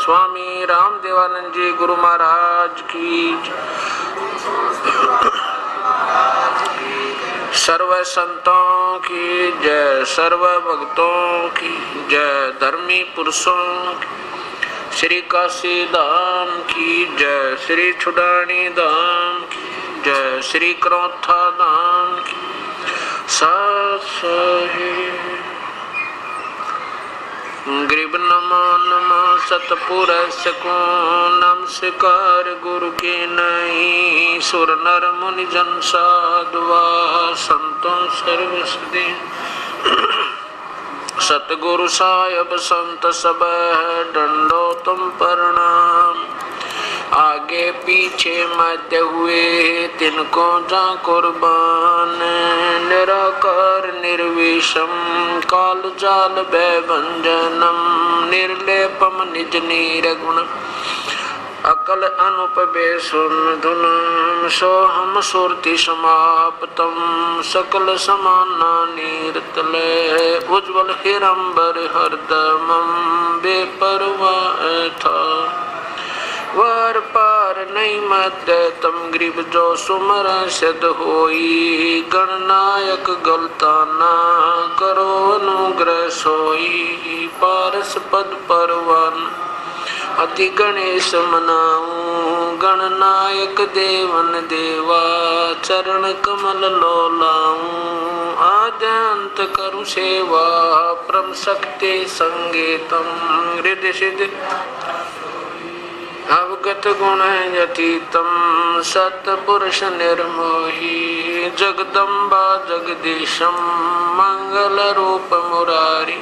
स्वामी रामदेवानंद जी गुरु महाराज की। सर्व संतों की जय, सर्व भक्तों की जय, धर्मी पुरुषों की, श्री काशी धाम की जय, श्री छुडानी धाम की जय, श्री क्रोथा धाम की गरीब नमो नमो सतपुरुष को नमस्कार गुरु के नहीं, सुर नर मुनि जन साधुआ संतों सर्वसदे, सतगुरु साहिब संत सब डंडो तुम प्रणाम। आगे पीछे मध्य हुए तिनको जा कुर्बान, निराकार निर्विषम काल जाल भयभंजनम, निर्लेपम निज निर्गुण अकल अनुपबे सुमधुनम, सोहम सुरति समाप्तम सकल समाना नीरतले, उज्ज्वल हिरंबर हरदमम बेपरवाह था। वार पार नहीं मत तम गरीब जो सुमर सिद्ध होई, गणनायक गलता ना करो अनुग्रह सोई, पारस पद परवन अति गणेश मनाऊं, गणनायक देवन देवा चरण कमल लोलाऊं, आद्यंत करूं सेवा परम शक्ति संगीतम, हृदय सिद्ध अवगत गुण यतीतम, सतपुरुष निर्मोही, जगदम्बा जगदीशम मंगल रूप मुरारी,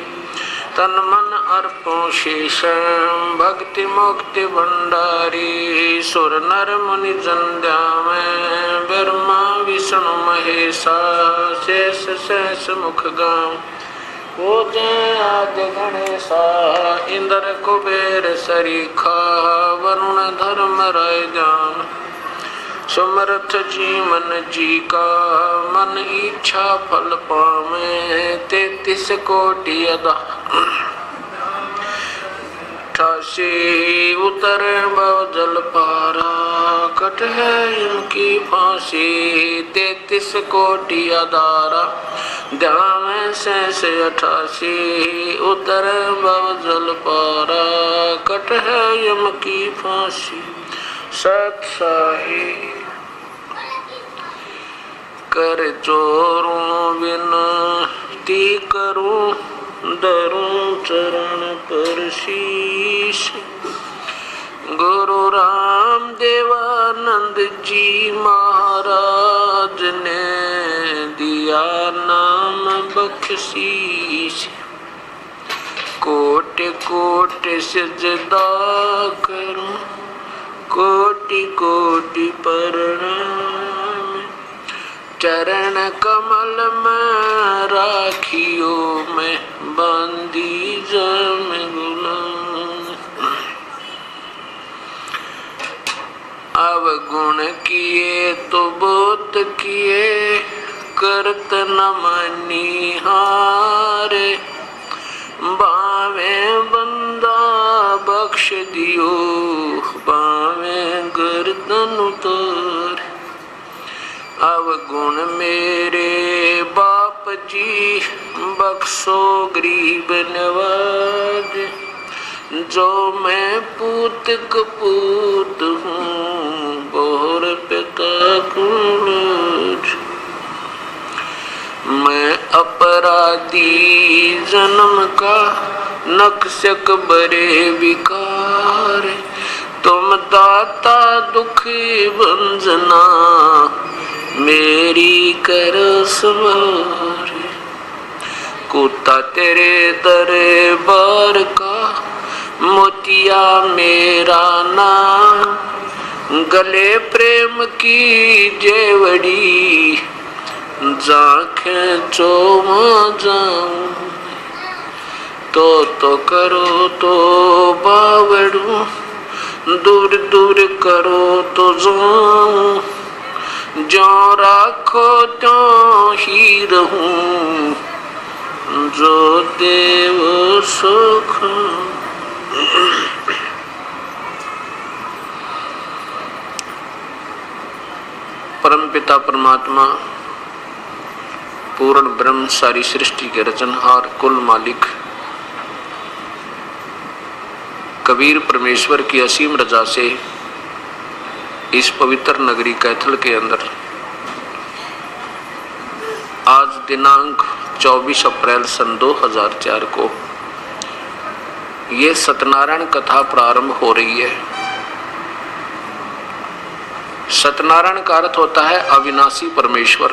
तन मन अर्पो शेषम भक्ति मुक्ति भंडारी, सुर नर मुनि जंध्या में ब्रह्मा विष्णु महेशा, शेष शेष मुख गाँव वो जय आदि गणेशा, इंद्र कुबेर सरीखा वरुण धर्म राय जान, समर्थ जीवन जी का मन इच्छा फल पावे, 33 कोटि अदा 88 उतर भव जल पारा, कट है इनकी फांसी, 33 कोटि अदारा ध्यान से 88 उतर भव जल पारा, कट है यम की फांसी। सत्साही कर चोरों विनती करूं, धरूं चरण पर शीश, गुरु राम देवानंद जी महाराज ने दिया नाम बख्शीश, कोटि कोटि सिजदा करूं, कोटि कोटि प्रणाम, चरण कमल में राखियो में बंदी जम गुलाम, अवगुण किए तो बहुत किए करत न मनिहारे, बावे बंदा बख्श दियो बावे गर्दन उतार, अवगुण मेरे बाप जी बख्शो गरीब नवाज, जो मैं पूत कपूत हूँ बोर पिता कुछ, मैं अपराधी जन्म का नक्शक बरे विकार, तुम दाता दुखी भंजना मेरी कर सवार, कुत्ता तेरे दरबार का मोतिया मेरा नाम, गले प्रेम की जेवड़ी जाखें चो जाऊं, तो करो तो बावड़ू, दूर दूर करो तो जाऊं, जो राखो तो ही रहूं, जो देव सुख। परमपिता परमात्मा पूर्ण ब्रह्म सारी सृष्टि के रचनहार कुल मालिक कबीर परमेश्वर की असीम रजा से इस पवित्र नगरी कैथल के अंदर आज दिनांक 24 अप्रैल सन 2004 को ये सत्यनारायण कथा प्रारंभ हो रही है। सत्यनारायण का अर्थ होता है अविनाशी परमेश्वर।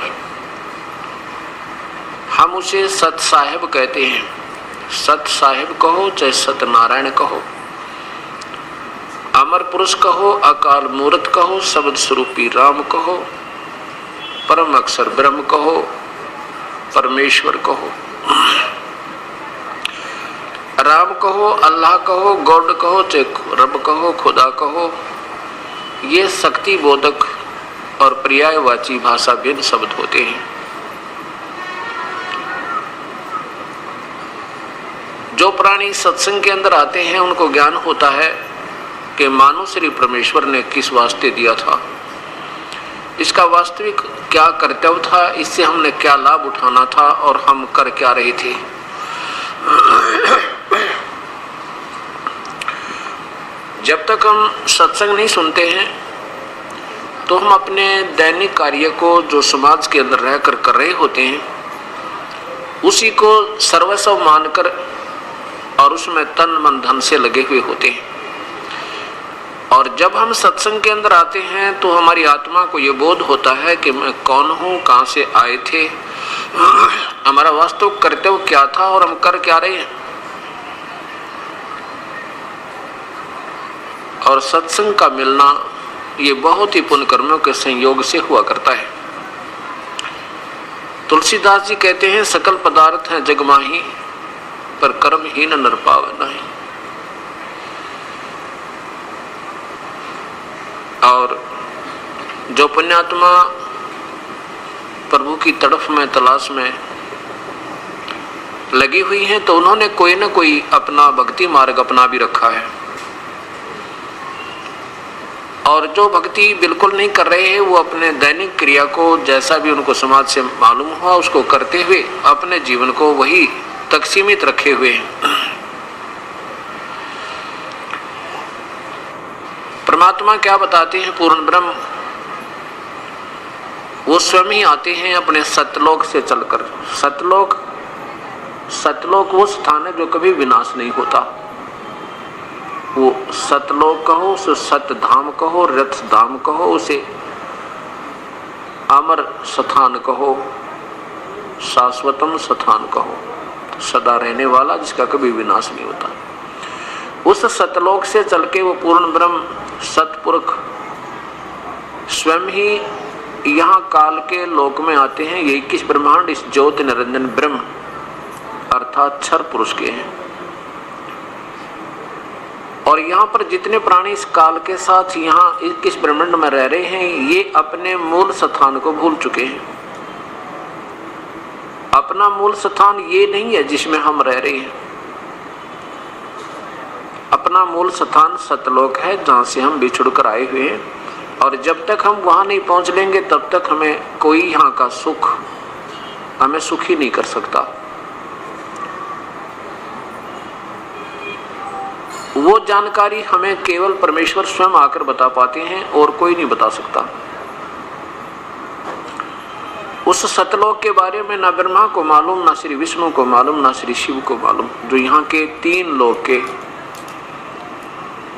हम उसे सत साहेब कहते हैं। सत साहेब कहो चाहे सत्यनारायण कहो, अमर पुरुष कहो, अकाल मूर्त कहो, शब्द स्वरूपी राम कहो, परम अक्षर ब्रह्म कहो, परमेश्वर कहो, राम कहो, अल्लाह कहो, गॉड कहो, चाहे रब कहो, खुदा कहो, ये शक्ति बोधक और पर्यायवाची भाषा भिन्न शब्द होते हैं। जो प्राणी सत्संग के अंदर आते हैं उनको ज्ञान होता है कि मानो श्री परमेश्वर ने किस वास्ते दिया था, इसका वास्तविक क्या कर्तव्य था, इससे हमने क्या लाभ उठाना था और हम कर क्या रहे थे। जब तक हम सत्संग नहीं सुनते हैं तो हम अपने दैनिक कार्य को जो समाज के अंदर रहकर कर रहे होते हैं उसी को सर्वस्व मानकर और उसमें तन मन धन से लगे हुए होते हैं। और जब हम सत्संग के अंदर आते हैं तो हमारी आत्मा को ये बोध होता है कि मैं कौन हूँ, कहाँ से आए थे, हमारा वास्तविक कर्तव्य क्या था और हम कर क्या रहे हैं। और सत्संग का मिलना ये बहुत ही पुण्य कर्मों के संयोग से हुआ करता है। तुलसीदास जी कहते हैं सकल पदार्थ हैं जग माही, पर कर्म हीन नर पावे नहीं। और जो पुण्यात्मा प्रभु की तड़फ में तलाश में लगी हुई हैं तो उन्होंने कोई न कोई अपना भक्ति मार्ग अपना भी रखा है। और जो भक्ति बिल्कुल नहीं कर रहे हैं वो अपने दैनिक क्रिया को जैसा भी उनको समाज से मालूम हुआ उसको करते हुए अपने जीवन को वही तक सीमित रखे हुए हैं। परमात्मा क्या बताते हैं, पूर्ण ब्रह्म वो स्वयं ही आते हैं अपने सतलोक से चलकर। सतलोक वो स्थान है जो कभी विनाश नहीं होता। वो सतलोक कहो, उसे सतधाम कहो, रथ धाम कहो, उसे अमर स्थान कहो, शाश्वतम स्थान कहो, सदा रहने वाला जिसका कभी विनाश नहीं होता। उस सतलोक से चल के वो पूर्ण ब्रह्म सतपुरुष स्वयं ही यहाँ काल के लोक में आते हैं। ये 21 ब्रह्मांड इस ज्योति निरंजन ब्रह्म अर्थात क्षर पुरुष के हैं। और यहाँ पर जितने प्राणी इस काल के साथ यहाँ 21 ब्रह्मांड में रह रहे हैं ये अपने मूल स्थान को भूल चुके हैं। अपना मूल स्थान ये नहीं है जिसमें हम रह रहे हैं। अपना मूल स्थान सतलोक है जहाँ से हम बिछुड़ कर आए हुए हैं। और जब तक हम वहाँ नहीं पहुँच लेंगे तब तक हमें कोई यहाँ का सुख हमें सुखी नहीं कर सकता। वो जानकारी हमें केवल परमेश्वर स्वयं आकर बता पाते हैं और कोई नहीं बता सकता। उस सतलोक के बारे में ना ब्रह्मा को मालूम, ना श्री विष्णु को मालूम, ना श्री शिव को मालूम, जो यहाँ के 3 लोक के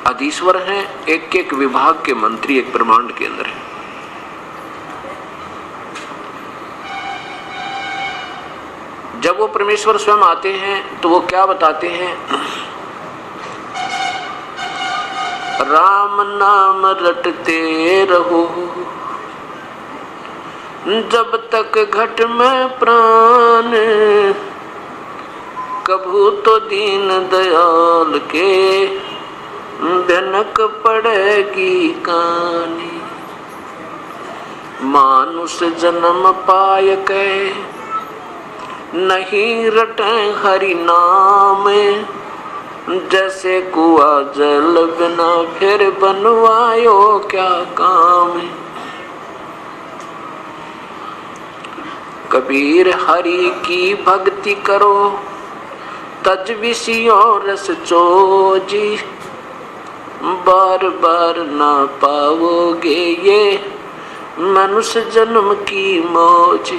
अधीश्वर हैं, एक एक विभाग के मंत्री एक ब्रह्मांड के अंदर है। जब वो परमेश्वर स्वयं आते हैं तो वो क्या बताते हैं, राम नाम रटते रहो जब तक घट में प्राण, कभू तो दीन दयाल के भनक पड़ेगी कानी। मानुष जन्म पाय के नहीं रटे हरि नाम, जैसे कुआ जल बिना फिर बनवायो क्या काम। कबीर हरि की भक्ति करो, तज विषयों रस चोजी, बार बार ना पाओगे ये मनुष्य जन्म की मौज।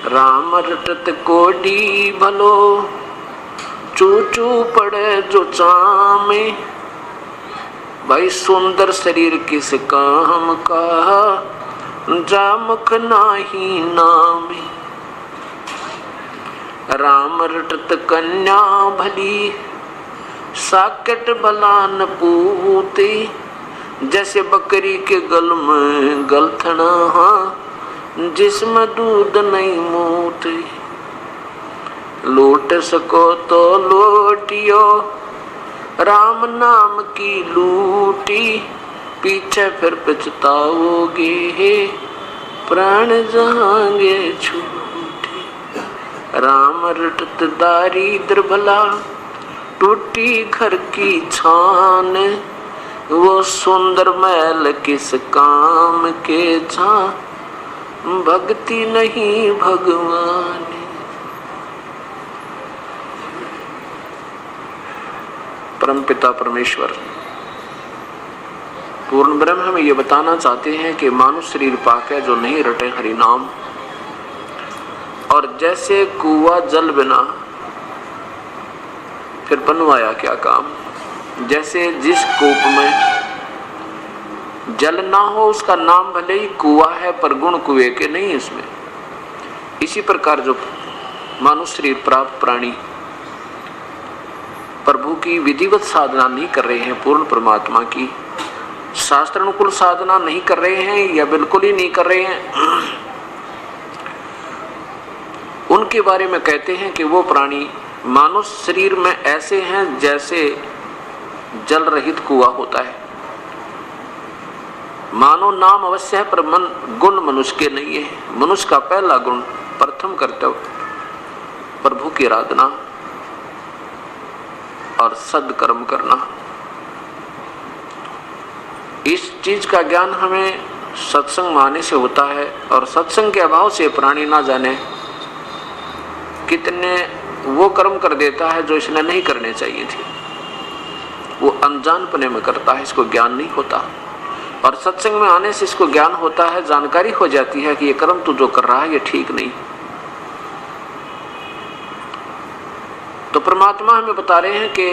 राम रटत कोडी भलो, चू चू पड़े जो चामे, भाई सुंदर शरीर किस काम का, जामक नाही नामे। राम रटत कन्या भली, साकेट भला न पूती, जैसे बकरी के गल में गलथना, जिसमें दूध नहीं मूती। लूट सको तो लूटियो, राम नाम की लूटी, पीछे फिर पछताओगे, प्राण जाएंगे छूटे। राम रटत दारिद्र भला, टूटी घर की छान, वो सुंदर महल किस काम के, जहाँ भक्ति नहीं भगवान। परमपिता परमेश्वर पूर्ण ब्रह्म हमें ये बताना चाहते हैं कि मानुष शरीर पाके जो नहीं रटे हरि नाम, और जैसे कुआ जल बिना फिर बनवाया क्या काम। जैसे जिस कूप में जल ना हो, उसका नाम भले ही कुआ है पर गुण कुएं के नहीं इसमें। इसी प्रकार जो मानुष शरीर प्राप्त प्राणी प्रभु की विधिवत साधना नहीं कर रहे हैं, पूर्ण परमात्मा की शास्त्र अनुकूल साधना नहीं कर रहे हैं या बिल्कुल ही नहीं कर रहे हैं, उनके बारे में कहते हैं कि वो प्राणी मानुष शरीर में ऐसे हैं जैसे जल रहित कुआं होता है। मानो नाम अवश्य है पर मन गुण मनुष्य के नहीं है। मनुष्य का पहला गुण, प्रथम कर्तव्य प्रभु की आराधना और सद्कर्म करना। इस चीज का ज्ञान हमें सत्संग में आने से होता है, और सत्संग के अभाव से प्राणी ना जाने कितने वो कर्म कर देता है जो इसने नहीं करने चाहिए थे। वो अनजानपने में करता है, इसको ज्ञान नहीं होता। और सत्संग में आने से इसको ज्ञान होता है, जानकारी हो जाती है कि ये कर्म तू जो कर रहा है ये ठीक नहीं। तो परमात्मा हमें बता रहे हैं कि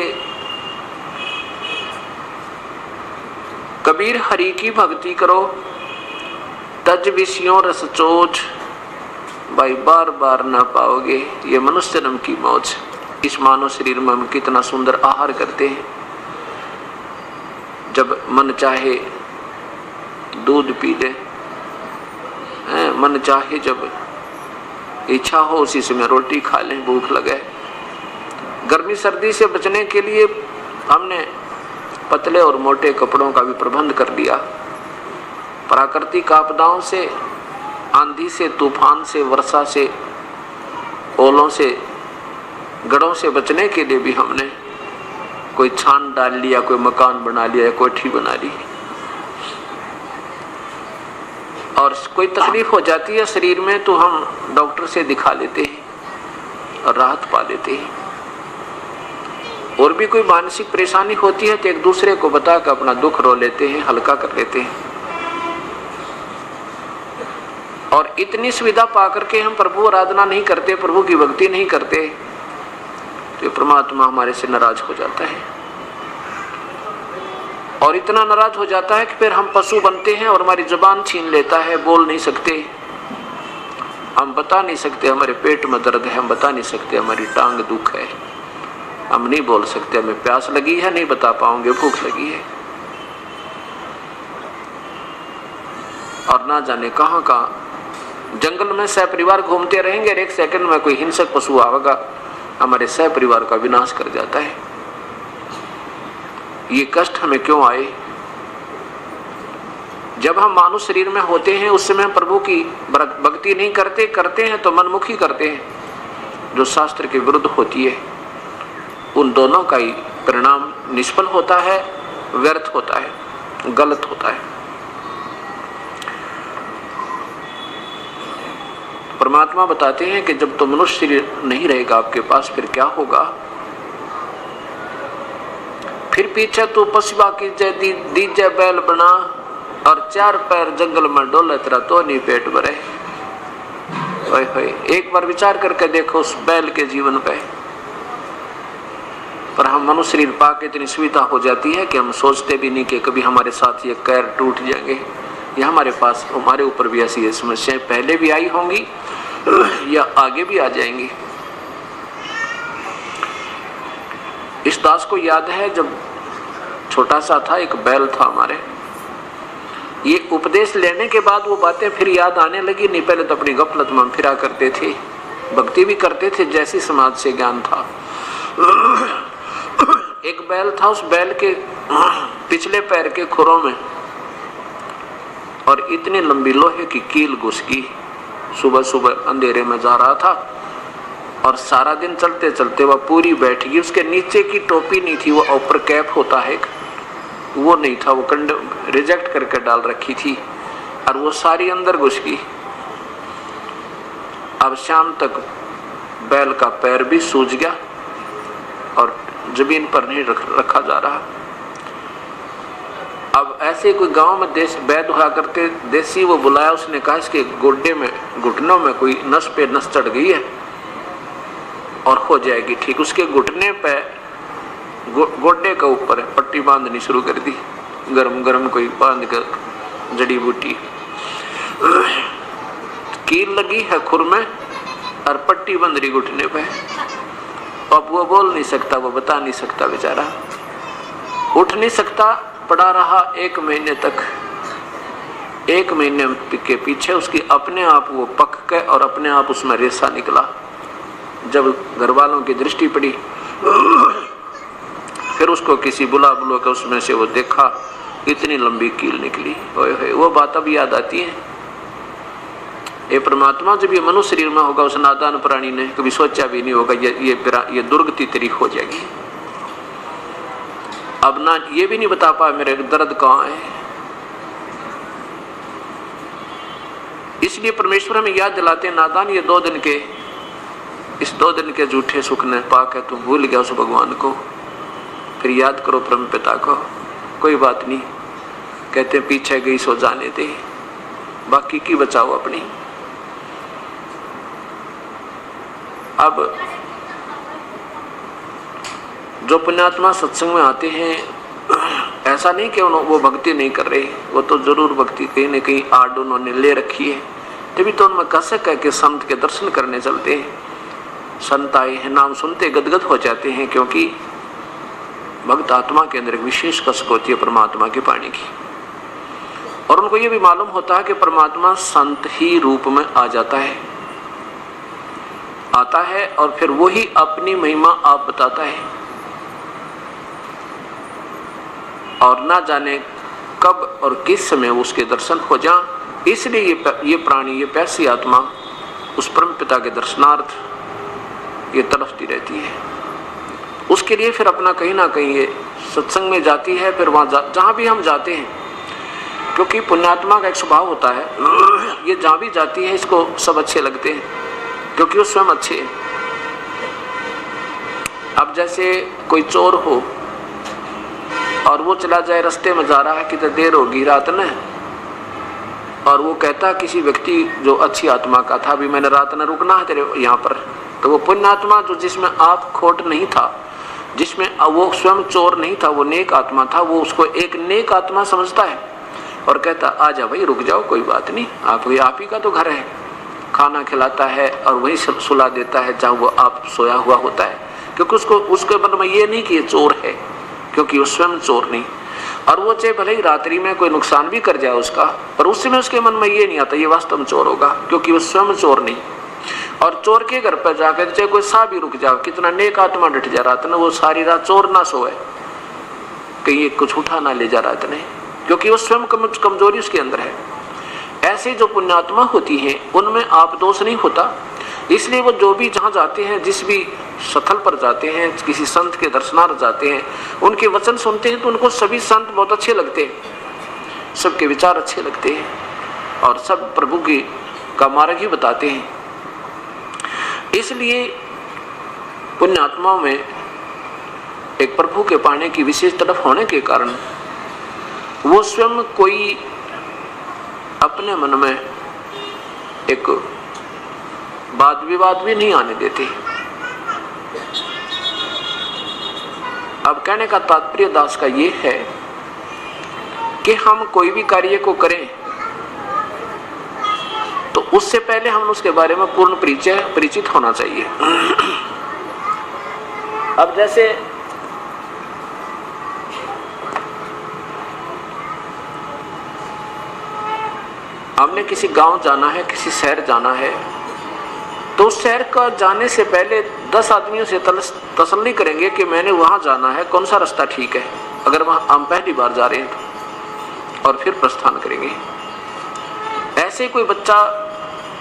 कबीर हरि की भक्ति करो, तज विषयों रस चोज, भाई बार बार ना पाओगे ये मनुष्य जन्म की मौज। इस मानव शरीर में हम कितना सुंदर आहार करते हैं। जब मन चाहे दूध पी ले, मन चाहे जब इच्छा हो उसी समय रोटी खा लें, भूख लगे। गर्मी सर्दी से बचने के लिए हमने पतले और मोटे कपड़ों का भी प्रबंध कर दिया। प्राकृतिक आपदाओं से, आंधी से, तूफान से, वर्षा से, ओलों से, गड़ों से बचने के लिए भी हमने कोई छान डाल लिया, कोई मकान बना लिया, कोठी बना ली। और कोई तकलीफ हो जाती है शरीर में तो हम डॉक्टर से दिखा लेते हैं और राहत पा लेते हैं। और भी कोई मानसिक परेशानी होती है तो एक दूसरे को बताकर अपना दुख रो लेते हैं, हल्का कर लेते हैं। और इतनी सुविधा पाकर के हम प्रभु आराधना नहीं करते, प्रभु की भक्ति नहीं करते, तो परमात्मा हमारे से नाराज हो जाता है। और इतना नाराज हो जाता है कि फिर हम पशु बनते हैं और हमारी जुबान छीन लेता है, बोल नहीं सकते, हम बता नहीं सकते हमारे पेट में दर्द है, हम बता नहीं सकते हमारी टांग दुख है, हम नहीं बोल सकते हमें प्यास लगी है, नहीं बता पाओगे भूख लगी है। और ना जाने कहां कहां जंगल में सहपरिवार घूमते रहेंगे, एक सेकंड में कोई हिंसक पशु आएगा, हमारे सहपरिवार का विनाश कर जाता है। ये कष्ट हमें क्यों आए? जब हम मानव शरीर में होते हैं उस समय प्रभु की भक्ति नहीं करते हैं तो मनमुखी करते हैं, जो शास्त्र के विरुद्ध होती है। उन दोनों का ही परिणाम निष्फल होता है, व्यर्थ होता है, गलत होता है। परमात्मा बताते हैं कि जब तो मनुष्य शरीर नहीं रहेगा आपके पास, फिर क्या होगा? फिर पीछे तू पशुआ की जय दीजे बैल बना, और 4 पैर जंगल में डोले तेरा तो नहीं पेट भरे। ओए होए, एक बार विचार करके देखो उस बैल के जीवन पे। पर हम मनुष्य शरीर पाके इतनी सुविधा हो जाती है कि हम सोचते भी नहीं कि कभी हमारे साथ ये पैर टूट जाएंगे, या हमारे पास हमारे ऊपर भी ऐसी समस्याएं पहले भी आई होंगी या आगे भी आ जाएंगी। इस दास को याद है जब छोटा सा था, एक बैल था हमारे, ये उपदेश लेने के बाद वो बातें फिर याद आने लगी। नहीं, पहले तो अपनी गफलत में फिरा करते थे, भक्ति भी करते थे जैसी समाज से ज्ञान था। एक बैल था, उस बैल के पिछले पैर के खुरों में और इतनी लंबी लोहे की कील घुस गई। सुबह सुबह अंधेरे में जा रहा था और सारा दिन चलते चलते वह पूरी बैठ गई। उसके नीचे की टोपी नहीं थी, वो ऊपर कैप होता है वो नहीं था, वो रिजेक्ट करके डाल रखी थी और वो सारी अंदर घुस गई। अब शाम तक बैल का पैर भी सूज गया और जमीन पर नहीं रखा जा रहा। अब ऐसे कोई गांव में वैद हुआ करते देसी, वो बुलाया, उसने कहा इसके गोड्डे में, घुटनों में कोई नस पे नस चढ़ गई है और हो जाएगी ठीक। उसके घुटने पे गोड्डे के ऊपर पट्टी बांधनी शुरू कर दी, गरम गरम कोई बांध कर जड़ी बूटी, कील लगी है खुर में और पट्टी बंध रही घुटने पे। अब वो बोल नहीं सकता, वो बता नहीं सकता, बेचारा उठ नहीं सकता, पड़ा रहा 1 महीने तक। 1 महीने के पीछे उसकी अपने आप वो पक के और अपने आप उसमें रेसा निकला। जब घर वालों की दृष्टि पड़ी फिर उसको किसी बुला के उसमें से वो देखा, इतनी लंबी कील निकली। ओए वो बात अब याद आती है। ये परमात्मा जब ये मनुष्य शरीर में होगा, उस नादान प्राणी ने कभी सोचा भी नहीं होगा ये दुर्गति तेरी हो जाएगी। अब ना ये भी नहीं बता पाया मेरे दर्द कहाँ है। इसलिए परमेश्वर हमें याद दिलाते हैं, नादान ये 2 दिन के, इस 2 दिन के झूठे सुख ने पाके तुम भूल गया उस भगवान को। फिर याद करो परम पिता को। कोई बात नहीं, कहते पीछे गई सो जाने दे, बाकी की बचाओ अपनी। अब जो पुण्यात्मा सत्संग में आते हैं, ऐसा नहीं कि वो भक्ति नहीं कर रहे, वो तो जरूर भक्ति कहीं न कहीं आड़ उन्होंने ले रखी है, तभी तो उनमें कसक है कि संत के दर्शन करने चलते हैं। संत आए हैं, नाम सुनते गदगद हो जाते हैं, क्योंकि भक्त आत्मा के अंदर एक विशेष कसक होती है परमात्मा की पानी की। और उनको ये भी मालूम होता है कि परमात्मा संत ही रूप में आ जाता है, आता है और फिर वही अपनी महिमा आप बताता है, और ना जाने कब और किस समय उसके दर्शन हो जाए। इसलिए ये प्राणी, ये प्यासी आत्मा उस परम पिता के दर्शनार्थ ये तड़पती रहती है। उसके लिए फिर अपना कहीं ना कहीं ये सत्संग में जाती है। फिर वहां जहां भी हम जाते हैं, क्योंकि पुण्यात्मा का एक स्वभाव होता है, ये जहां भी जाती है इसको सब अच्छे लगते हैं, क्योंकि वो स्वयं अच्छे हैं। अब जैसे कोई चोर हो और वो चला जाए, रास्ते में जा रहा है, कितनी देर होगी रात में, और वो कहता किसी व्यक्ति जो अच्छी आत्मा का था, अभी मैंने रात में रुकना है तेरे यहाँ पर, तो वो पुण्यात्मा जो जिसमें आप खोट नहीं था, जिसमें वो स्वयं चोर नहीं था, वो नेक आत्मा था, वो उसको एक नेक आत्मा समझता है और कहता आजा भाई रुक जाओ, कोई बात नहीं, आप ही का तो घर है। खाना खिलाता है और वही सुला देता है जहाँ वो आप सोया हुआ होता है, क्योंकि उसके मन में ये नहीं कि ये चोर है, क्योंकि वो स्वयं चोर नहीं। और वो चाहे भले ही रात्रि में कोई नुकसान भी कर जाए उसका, पर उस समय उसके मन में ये नहीं आता ये वास्तव में चोर होगा, क्योंकि वो स्वयं चोर नहीं। और चोर के घर पर जाकर चाहे कोई सा भी रुक जाओ, कितना नेक आत्मा डट जा रात ने, वो सारी रात चोर ना सोए, कहीं कुछ उठा ना ले जा रात ने, क्योंकि वो स्वयं कमजोरी उसके अंदर है। ऐसे जो पुण्यात्मा होती हैं उनमें आप दोष नहीं होता, इसलिए वो जो भी जहाँ जाते हैं, जिस भी स्थल पर जाते हैं, किसी संत के दर्शनार्थ जाते हैं, उनके वचन सुनते हैं तो उनको सभी संत बहुत अच्छे लगते हैं, सबके विचार अच्छे लगते हैं और सब प्रभु की का मार्ग ही बताते हैं। इसलिए पुण्यात्माओं में एक प्रभु के पाने की विशेष तरफ होने के कारण वो स्वयं कोई अपने मन में एक वाद विवाद भी नहीं आने देते। अब कहने का तात्पर्य दास का ये है कि हम कोई भी कार्य को करें तो उससे पहले हम उसके बारे में पूर्ण परिचित होना चाहिए। अब जैसे हमने किसी गांव जाना है, किसी शहर जाना है, तो उस शहर का जाने से पहले 10 आदमियों से तसल्ली करेंगे कि मैंने वहां जाना है, कौन सा रास्ता ठीक है, अगर वहां हम पहली बार जा रहे हैं तो, और फिर प्रस्थान करेंगे। ऐसे कोई बच्चा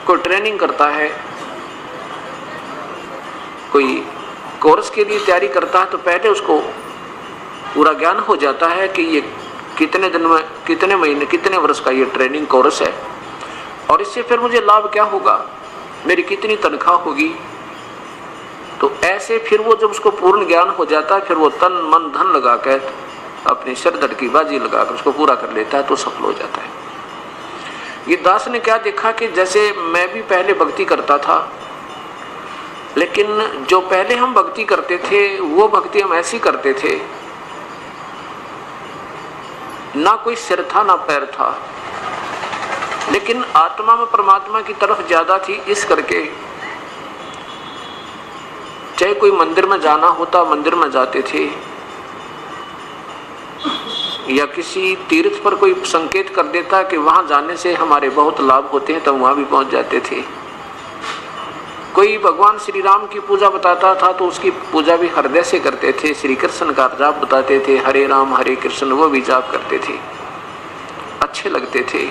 कोई ट्रेनिंग करता है, कोई कोर्स के लिए तैयारी करता है, तो पहले उसको पूरा ज्ञान हो जाता है कि ये कितने दिन में, कितने महीने, कितने वर्ष का ये ट्रेनिंग कोर्स है और इससे फिर मुझे लाभ क्या होगा, मेरी कितनी तनख्वाह होगी। तो ऐसे फिर वो जब उसको पूर्ण ज्ञान हो जाता है, फिर वो तन मन धन लगा कर अपनी सिरदर्द की बाजी लगाकर उसको पूरा कर लेता है तो सफल हो जाता है। ये दास ने क्या देखा कि जैसे मैं भी पहले भक्ति करता था, लेकिन जो पहले हम भक्ति करते थे वो भक्ति हम ऐसी करते थे, ना कोई सिर था ना पैर था, लेकिन आत्मा में परमात्मा की तरफ ज्यादा थी। इस करके चाहे कोई मंदिर में जाना होता मंदिर में जाते थे, या किसी तीर्थ पर कोई संकेत कर देता कि वहां जाने से हमारे बहुत लाभ होते हैं, तो वहां भी पहुंच जाते थे। कोई भगवान श्री राम की पूजा बताता था तो उसकी पूजा भी हृदय से करते थे। श्री कृष्ण का जाप बताते थे, हरे राम हरे कृष्ण, वो भी जाप करते थे, अच्छे लगते थे।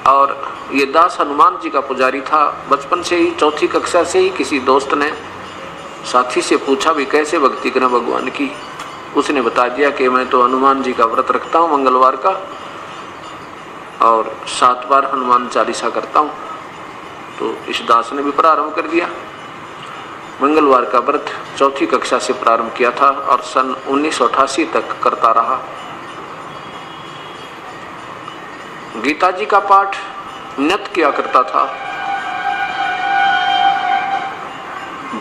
और ये दास हनुमान जी का पुजारी था। बचपन से ही, चौथी कक्षा से ही किसी दोस्त ने साथी से पूछा भी कैसे भक्ति करें भगवान की। उसने बता दिया कि मैं तो हनुमान जी का व्रत रखता हूँ मंगलवार का, और 7 बार हनुमान चालीसा करता हूँ। तो इस दास ने भी प्रारंभ कर दिया। मंगलवार का व्रत चौथी कक्षा से प्रारंभ किया था और सन 1988 तक करता रहा। गीता जी का पाठ नित्य किया करता था।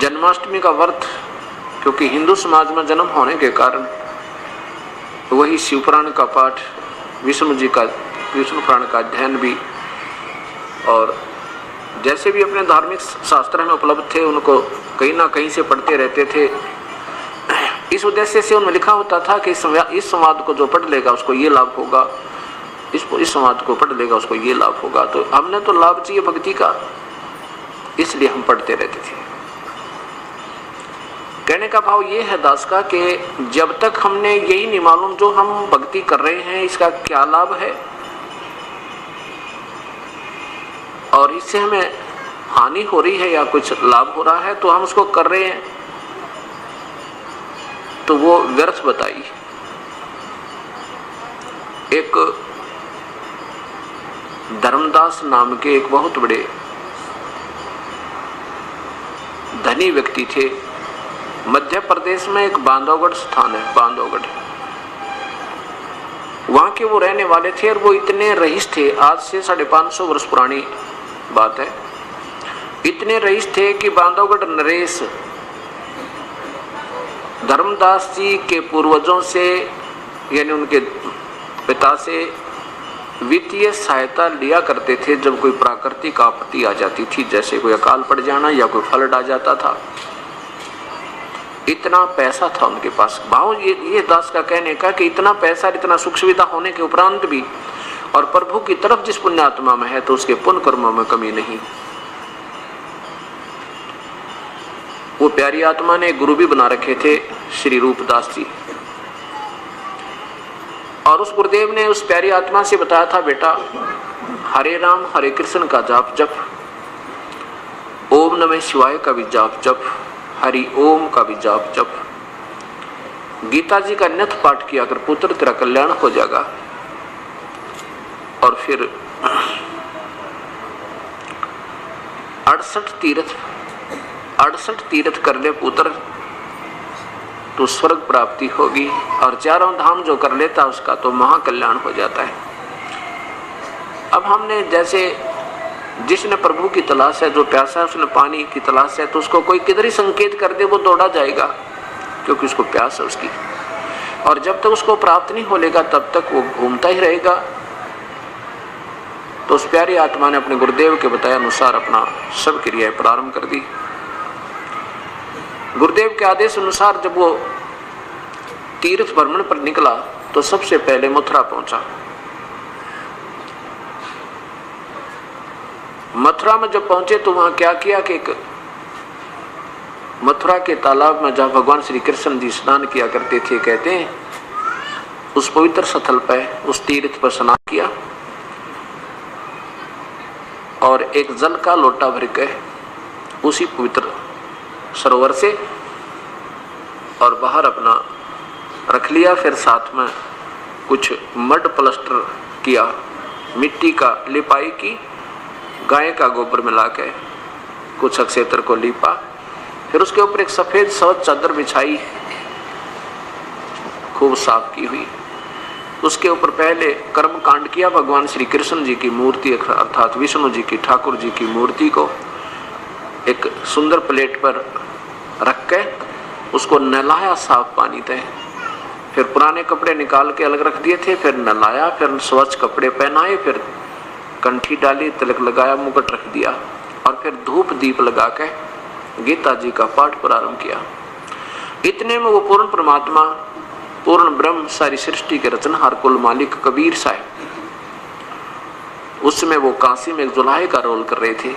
जन्माष्टमी का व्रत, क्योंकि हिंदू समाज में जन्म होने के कारण वही शिवपुराण का पाठ, विष्णु पुराण का अध्ययन भी, और जैसे भी अपने धार्मिक शास्त्र में उपलब्ध थे उनको कहीं ना कहीं से पढ़ते रहते थे। इस उद्देश्य से उनमें लिखा होता था कि इस संवाद को जो पढ़ लेगा उसको ये लाभ होगा, इस संवाद को पढ़ लेगा उसको ये लाभ होगा। तो हमने तो लाभ चाहिए भक्ति का, इसलिए हम पढ़ते रहते थे। कहने का भाव ये है दास का कि जब तक हमने यही नहीं मालूम जो हम भक्ति कर रहे हैं इसका क्या लाभ है और इससे हमें हानि हो रही है या कुछ लाभ हो रहा है, तो हम उसको कर रहे हैं तो वो व्यर्थ बताई। एक धर्मदास नाम के एक बहुत बड़े धनी व्यक्ति थे। मध्य प्रदेश में एक बांधवगढ़ स्थान है, बांधवगढ़, वहां के वो रहने वाले थे। और वो इतने रईस थे, आज से 550 वर्ष पुरानी बात है, इतने रईस थे कि बांधवगढ़ नरेश धर्मदास जी के पूर्वजों से, यानी उनके पिता से वित्तीय सहायता लिया करते थे जब कोई प्राकृतिक आपत्ति आ जाती थी, जैसे कोई अकाल पड़ जाना या कोई फ्लड आ जाता था। इतना पैसा था उनके पास। भाव ये दास का कहने का कि इतना पैसा, इतना सुख सुविधा होने के उपरांत भी और प्रभु की तरफ जिस पुण्यात्मा में है तो उसके पुण्य कर्मों में कमी नहीं। वो प्यारी आत्मा ने गुरु भी बना रखे थे, श्री रूपदास जी, और उस गुरुदेव ने उस प्यारी आत्मा से बताया था, बेटा हरे राम हरे कृष्ण का जाप जप, ओम नमः शिवाय का भी जाप जप, हरि ओम का भी जाप जप, गीता जी का नित्य पाठ किया कर पुत्र तेरा कल्याण हो जाएगा। और फिर 68 तीर्थ कर ले पुत्र तो स्वर्ग प्राप्ति होगी, और चारों धाम जो कर लेता उसका तो महाकल्याण हो जाता है। अब हमने जैसे जिसने प्रभु की तलाश है, जो प्यासा है उसने पानी की तलाश है, तो उसको कोई किधर ही संकेत कर दे वो दौड़ा जाएगा, क्योंकि उसको प्यास है उसकी। और जब तक उसको प्राप्त नहीं हो लेगा तब तक वो घूमता ही रहेगा। तो उस प्यारी आत्मा ने अपने गुरुदेव के बताए अनुसार अपना सब क्रियाएं प्रारंभ कर दी। गुरुदेव के आदेश अनुसार जब वो तीर्थ भ्रमण पर निकला तो सबसे पहले मथुरा पहुंचा। मथुरा में जब पहुंचे तो वहां क्या किया कि मथुरा के तालाब में जहां भगवान श्री कृष्ण जी स्नान किया करते थे, कहते हैं उस पवित्र स्थल पर, उस तीर्थ पर स्नान किया और एक जल का लोटा भर के उसी पवित्र सरोवर से और बाहर अपना रख लिया। फिर साथ में कुछ मड प्लास्टर किया, मिट्टी का लिपाई की, गाय का गोबर मिला के कुछ अक्षेत्र को लीपा। फिर उसके ऊपर एक सफेद स्वच्छ चादर बिछाई, खूब साफ की हुई। उसके ऊपर पहले कर्म कांड किया, भगवान श्री कृष्ण जी की मूर्ति अर्थात विष्णु जी की, ठाकुर जी की मूर्ति को एक सुंदर प्लेट पर रख के उसको नहलाया साफ पानी से। फिर पुराने कपड़े निकाल के अलग रख दिए थे, फिर नहलाया, फिर स्वच्छ कपड़े पहनाए, फिर कंठी डाली, तिलक लगाया, मुकुट रख दिया और फिर धूप दीप लगा के गीता जी का पाठ प्रारंभ किया। इतने में वो पूर्ण परमात्मा, पूर्ण ब्रह्म, सारी सृष्टि के रचनहार, कुल मालिक कबीर साहब, उस समय वो काशी में एक जुलाहे का रोल कर रहे थे।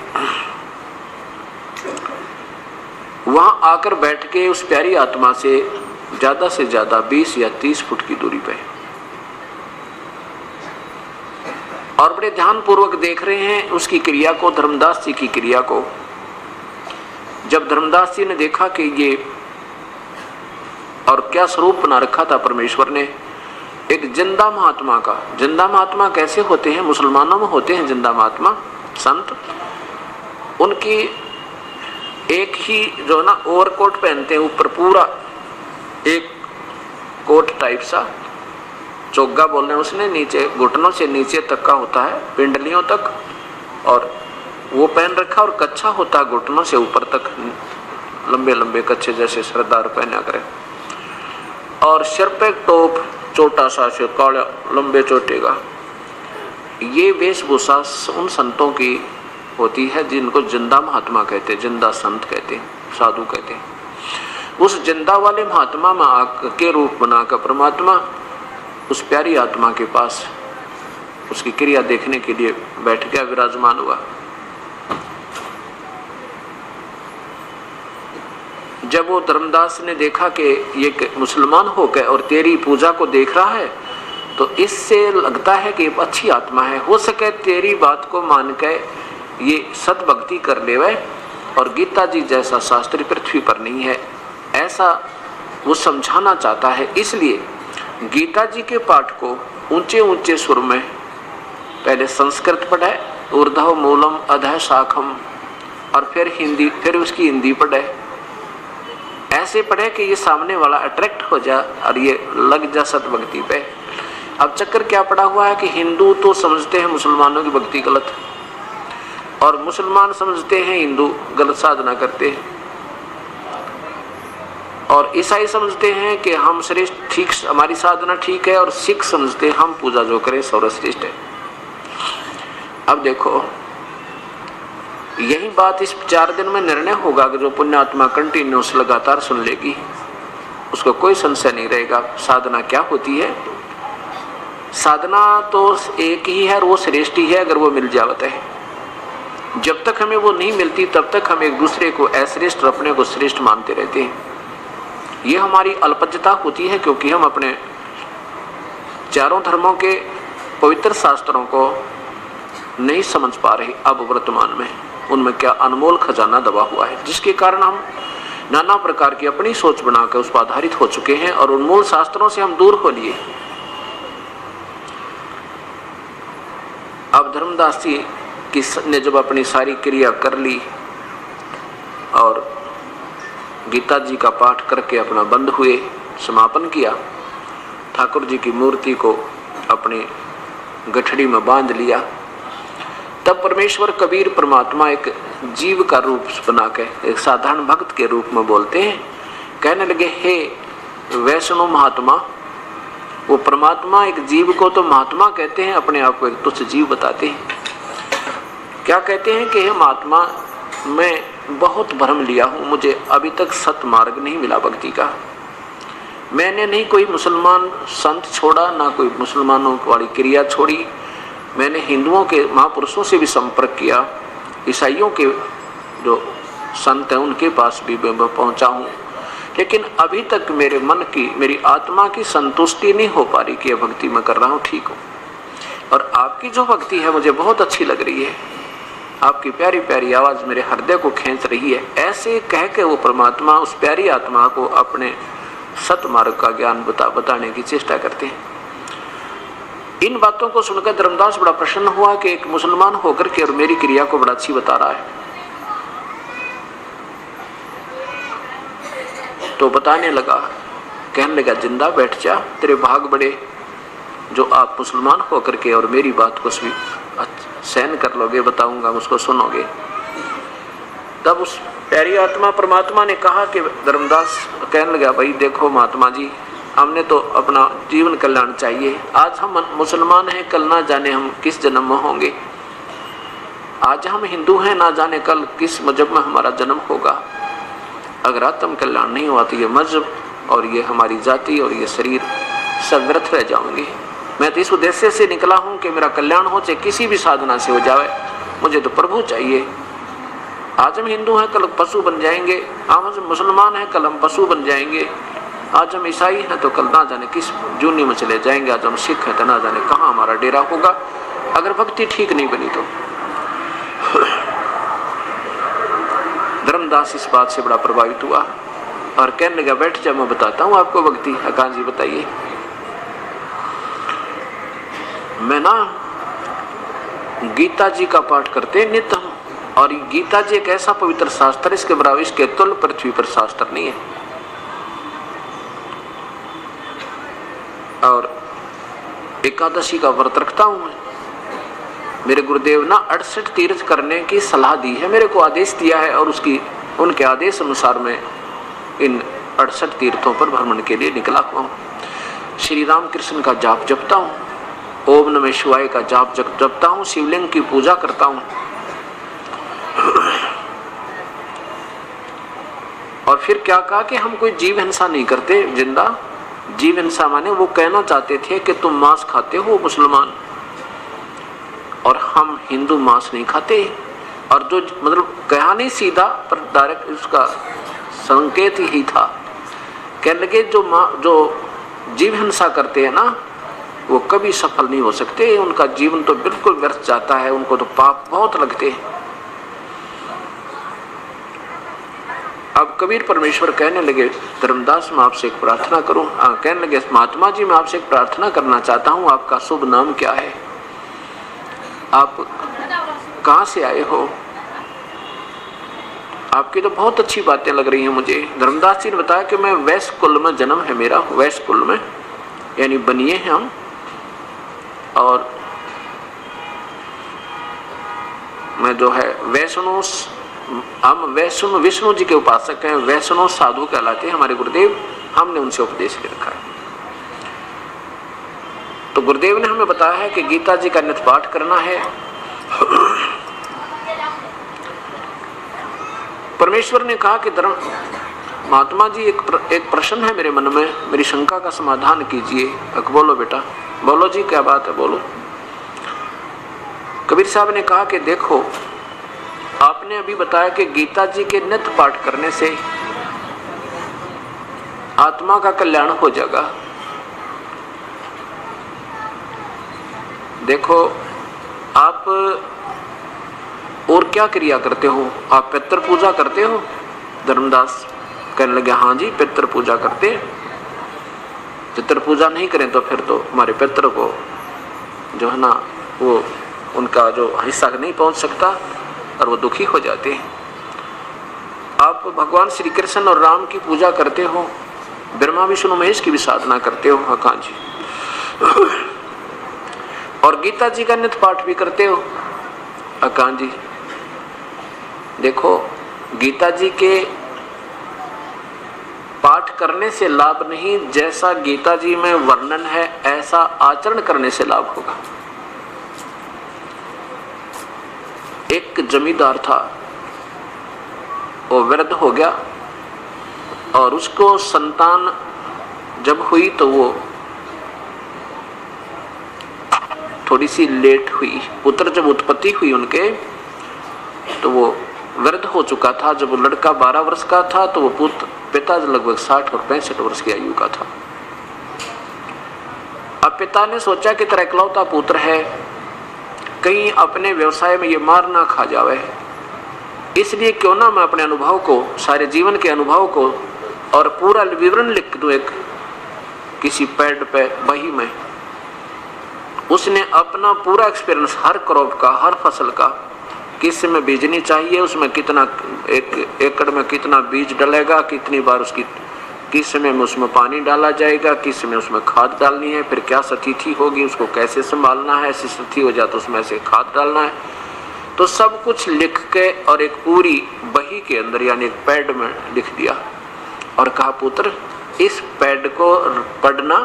वहां आकर बैठ के उस प्यारी आत्मा से ज्यादा 20 या 30 फुट की दूरी पे और बड़े ध्यान पूर्वक देख रहे हैं उसकी क्रिया को, धर्मदास जी की क्रिया को। जब धर्मदास जी ने देखा कि ये और क्या स्वरूप बना रखा था परमेश्वर ने, एक जिंदा महात्मा का। जिंदा महात्मा कैसे होते हैं? मुसलमानों में होते हैं जिंदा महात्मा संत। उनकी एक ही जो ना ओवरकोट पहनते हैं, ऊपर पूरा एक कोट टाइप सा, चोगा बोल रहे हैं उसने, नीचे घुटनों से नीचे तक का होता है, पिंडलियों तक, और वो पहन रखा, और कच्छा होता है घुटनों से ऊपर तक, लंबे लंबे कच्छे जैसे सरदार पहना करे, और सिर पे टोप छोटा सा से काला लंबे चोटे का। ये वेशभूषा उन संतों की होती है जिनको जिंदा महात्मा कहते हैं, जिंदा संत कहते हैं, साधु कहते हैं। उस जिंदा वाले महात्मा में के रूप बनाकर परमात्मा उस प्यारी आत्मा के पास उसकी क्रिया देखने के लिए बैठ गया, विराजमान हुआ। जब वो धर्मदास ने देखा कि ये मुसलमान हो गए और तेरी पूजा को देख रहा है, तो इससे लगता है कि अच्छी आत्मा है, हो सके तेरी बात को मान के ये सत भक्ति कर लेवे, और गीता जी जैसा शास्त्री पृथ्वी पर नहीं है, ऐसा वो समझाना चाहता है। इसलिए गीता जी के पाठ को ऊंचे ऊंचे सुर में पहले संस्कृत पढ़े, ऊर्ध्व मूलम अधः शाखम, और फिर हिंदी, फिर उसकी हिंदी पढ़े। ऐसे पढ़े कि ये सामने वाला अट्रैक्ट हो जाए और ये लग जा सत भक्ति पे। अब चक्कर क्या पड़ा हुआ है कि हिंदू तो समझते हैं मुसलमानों की भक्ति गलत, और मुसलमान समझते हैं हिंदू गलत साधना करते हैं, और ईसाई समझते हैं कि हम श्रेष्ठ, ठीक, हमारी साधना ठीक है, और सिख समझते हैं हम पूजा जो करें सर्वश्रेष्ठ है। अब देखो, यही बात इस 4 दिन में निर्णय होगा कि जो पुण्यात्मा कंटिन्यूस लगातार सुन लेगी उसको कोई संशय नहीं रहेगा साधना क्या होती है। साधना तो एक ही है और वो श्रेष्ठ ही है अगर वो मिल जावत है। जब तक हमें वो नहीं मिलती तब तक हम एक दूसरे को अश्रेष्ठ और अपने को श्रेष्ठ मानते रहते हैं। ये हमारी अल्पज्ञता होती है क्योंकि हम अपने चारों धर्मों के पवित्र शास्त्रों को नहीं समझ पा रहे। अब वर्तमान में उनमें क्या अनमोल खजाना दबा हुआ है, जिसके कारण हम नाना प्रकार की अपनी सोच बनाकर उस पर आधारित हो चुके हैं और उन्मूल शास्त्रों से हम दूर हो लिए। अब धर्मदास जी ने जब अपनी सारी क्रिया कर ली गीता जी का पाठ करके अपना बंद हुए, समापन किया। ठाकुर जी की मूर्ति को अपने गठड़ी में बांध लिया। तब परमेश्वर कबीर परमात्मा एक जीव का रूप बना के एक साधारण भक्त के रूप में बोलते हैं। कहने लगे, हे वैष्णव महात्मा। वो परमात्मा एक जीव को तो महात्मा कहते हैं, अपने आप को एक तुच्छ जीव बताते हैं। क्या कहते हैं कि हे महात्मा, मैं बहुत भ्रम लिया हूँ, मुझे अभी तक सत मार्ग नहीं मिला भक्ति का। मैंने नहीं कोई मुसलमान संत छोड़ा, ना कोई मुसलमानों वाली क्रिया छोड़ी। मैंने हिंदुओं के महापुरुषों से भी संपर्क किया, ईसाइयों के जो संत हैं उनके पास भी मैं पहुंचा हूँ, लेकिन अभी तक मेरे मन की, मेरी आत्मा की संतुष्टि नहीं हो पा रही कि भक्ति मैं कर रहा हूँ ठीक हूँ। और आपकी जो भक्ति है मुझे बहुत अच्छी लग रही है, आपकी प्यारी प्यारी आवाज़ मेरे हृदय को खींच रही है। ऐसे कह के वो परमात्मा उस प्यारी आत्मा को अपने सतमार्ग का ज्ञान बताने की चेष्टा करते हैं। इन बातों को सुनकर धर्मदास बड़ा प्रसन्न हुआ कि एक मुसलमान होकर के और मेरी क्रिया को बड़ा अच्छी बता रहा है। तो बताने लगा, कहने लगा, जिंदा बैठ जा, तेरे भाग बड़े जो आप मुसलमान होकर के और मेरी बात को सहन कर लोगे, बताऊंगा उसको सुनोगे। तब उस प्यारी आत्मा परमात्मा ने कहा कि धर्मदास कहने लगा, भाई देखो महात्मा जी, हमने तो अपना जीवन कल्याण चाहिए। आज हम मुसलमान हैं, कल ना जाने हम किस जन्म में होंगे। आज हम हिंदू हैं, ना जाने कल किस मजहब में हमारा जन्म होगा। अगर आत्म कल्याण नहीं हुआ तो ये मजहब और ये हमारी जाति और ये शरीर सब व्यर्थ रह जाएंगे। मैं तो इस उद्देश्य से निकला हूँ कि मेरा कल्याण हो, चाहे किसी भी साधना से हो जाए, मुझे तो प्रभु चाहिए। आज हम हिंदू हैं, कल पशु बन जाएंगे। आज हम मुसलमान हैं, कल हम पशु बन जाएंगे। आज हम ईसाई हैं तो कल ना जाने किस जूनी में चले जाएंगे। आज हम सिख हैं तो ना जाने कहाँ हमारा डेरा होगा, अगर भक्ति ठीक नहीं बनी तो। धर्मदास इस बात से बड़ा प्रभावित हुआ और कहने लगा, बैठ जा, मैं बताता हूँ आपको भक्ति। अकान जी बताइए। मैं ना गीता जी का पाठ करते नित्य हूँ, और गीता जी एक ऐसा पवित्र शास्त्र, इसके बराबर इसके तुल्य पृथ्वी पर शास्त्र नहीं है। और एकादशी का व्रत रखता हूं मैं। मेरे गुरुदेव ना 68 तीर्थ करने की सलाह दी है, मेरे को आदेश दिया है, और उनके आदेश अनुसार मैं इन 68 तीर्थों पर भ्रमण के लिए निकला हुआ हूँ। श्री राम कृष्ण का जाप जपता हूँ, ओम नमः शिवाय का जाप जपता हूँ, शिवलिंग की पूजा करता हूँ। और फिर क्या कहा कि हम कोई जीव हिंसा नहीं करते। जिंदा जीव हिंसा माने वो कहना चाहते थे कि तुम मांस खाते हो मुसलमान, और हम हिंदू मांस नहीं खाते। और जो मतलब कहा नहीं सीधा, पर डायरेक्ट उसका संकेत ही था। कहने लगे, जो जीव हिंसा करते हैं ना, वो कभी सफल नहीं हो सकते, उनका जीवन तो बिल्कुल व्यर्थ जाता है, उनको तो पाप बहुत लगते हैं। अब कबीर परमेश्वर कहने लगे, धर्मदास मैं आपसे एक प्रार्थना करूं। कहने लगे, महात्मा जी मैं आपसे एक प्रार्थना करना चाहता हूं, आपका शुभ नाम क्या है, आप कहां से आए हो, आपकी तो बहुत अच्छी बातें लग रही हैं मुझे। धर्मदास जी ने बताया कि मैं वैश्य कुल में जन्म है मेरा, वैश्य कुल में यानी बनिए हैं हम, और मैं जो है वैष्णव, हम वैष्णव विष्णु जी के उपासक हैं, वैष्णव साधु कहलाते हैं हमारे गुरुदेव, हमने उनसे उपदेश ले रखा है। तो गुरुदेव ने हमें बताया है कि गीता जी का नित्य पाठ करना है। परमेश्वर ने कहा कि महात्मा जी एक प्रश्न है मेरे मन में, मेरी शंका का समाधान कीजिए। बोलो बेटा, बोलो जी, क्या बात है, बोलो। कबीर साहब ने कहा कि देखो, आपने अभी बताया कि गीता जी के नित्य पाठ करने से आत्मा का कल्याण हो जाएगा। देखो, आप और क्या क्रिया करते हो, आप पितृ पूजा करते हो? धर्मदास कहने लगे, हाँ जी पितृ पूजा करते। पितृ पूजा नहीं करें तो फिर तो हमारे पितृ को जो है ना, वो उनका जो हिस्सा नहीं पहुंच सकता और वो दुखी हो जाते हैं। आप आप भगवान श्री कृष्ण और राम की पूजा करते हो, ब्रह्मा विष्णु महेश की भी साधना करते हो। हाँ जी। और गीता जी का नित्य पाठ भी करते हो। हाँ जी। देखो, गीता जी के पाठ करने से लाभ नहीं, जैसा गीता जी में वर्णन है ऐसा आचरण करने से लाभ होगा। एक जमींदार था, वो वृद्ध हो गया और उसको संतान जब हुई तो वो थोड़ी सी लेट हुई। पुत्र जब उत्पत्ति हुई उनके तो वो वृद्ध हो चुका था। जब वो लड़का 12 वर्ष का था तो वो पिता लगभग 60 और 65 वर्ष की आयु का था। अब पिता ने सोचा कि तेरा इकलौता पुत्र है, कहीं अपने व्यवसाय में ये मार ना खा जावे, इसलिए क्यों ना मैं अपने अनुभव को, सारे जीवन के अनुभव को और पूरा विवरण लिख दूं एक किसी पैड पे, बही में। उसने अपना पूरा एक्सपीरियंस हर क्रॉप का, हर फसल का, किस में बीजनी चाहिए, उसमें कितना, एक एकड़ में कितना बीज डलेगा, कितनी बार उसकी, किस समय में उसमें पानी डाला जाएगा, किस में उसमें खाद डालनी है, फिर क्या स्थिति होगी, उसको कैसे संभालना है, ऐसी स्थिति हो जाए तो उसमें ऐसे खाद डालना है। तो सब कुछ लिख के और एक पूरी बही के अंदर यानी एक पैड में लिख दिया और कहा, पुत्र इस पैड को पढ़ना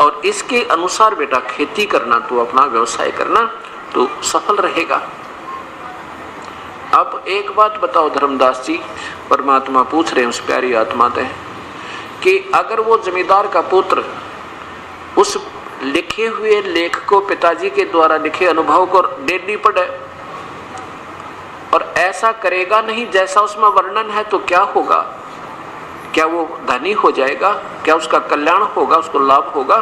और इसके अनुसार बेटा खेती करना, तो अपना व्यवसाय करना, तो सफल रहेगा। अब एक बात बताओ धर्मदास जी, परमात्मा पूछ रहे हैं उस प्यारी आत्मा से कि अगर वो जमींदार का पुत्र उस लिखे हुए लेख को, पिताजी के द्वारा लिखे अनुभव को डेली पढ़े और ऐसा करेगा नहीं जैसा उसमें वर्णन है, तो क्या होगा? क्या वो धनी हो जाएगा? क्या उसका कल्याण होगा, उसको लाभ होगा?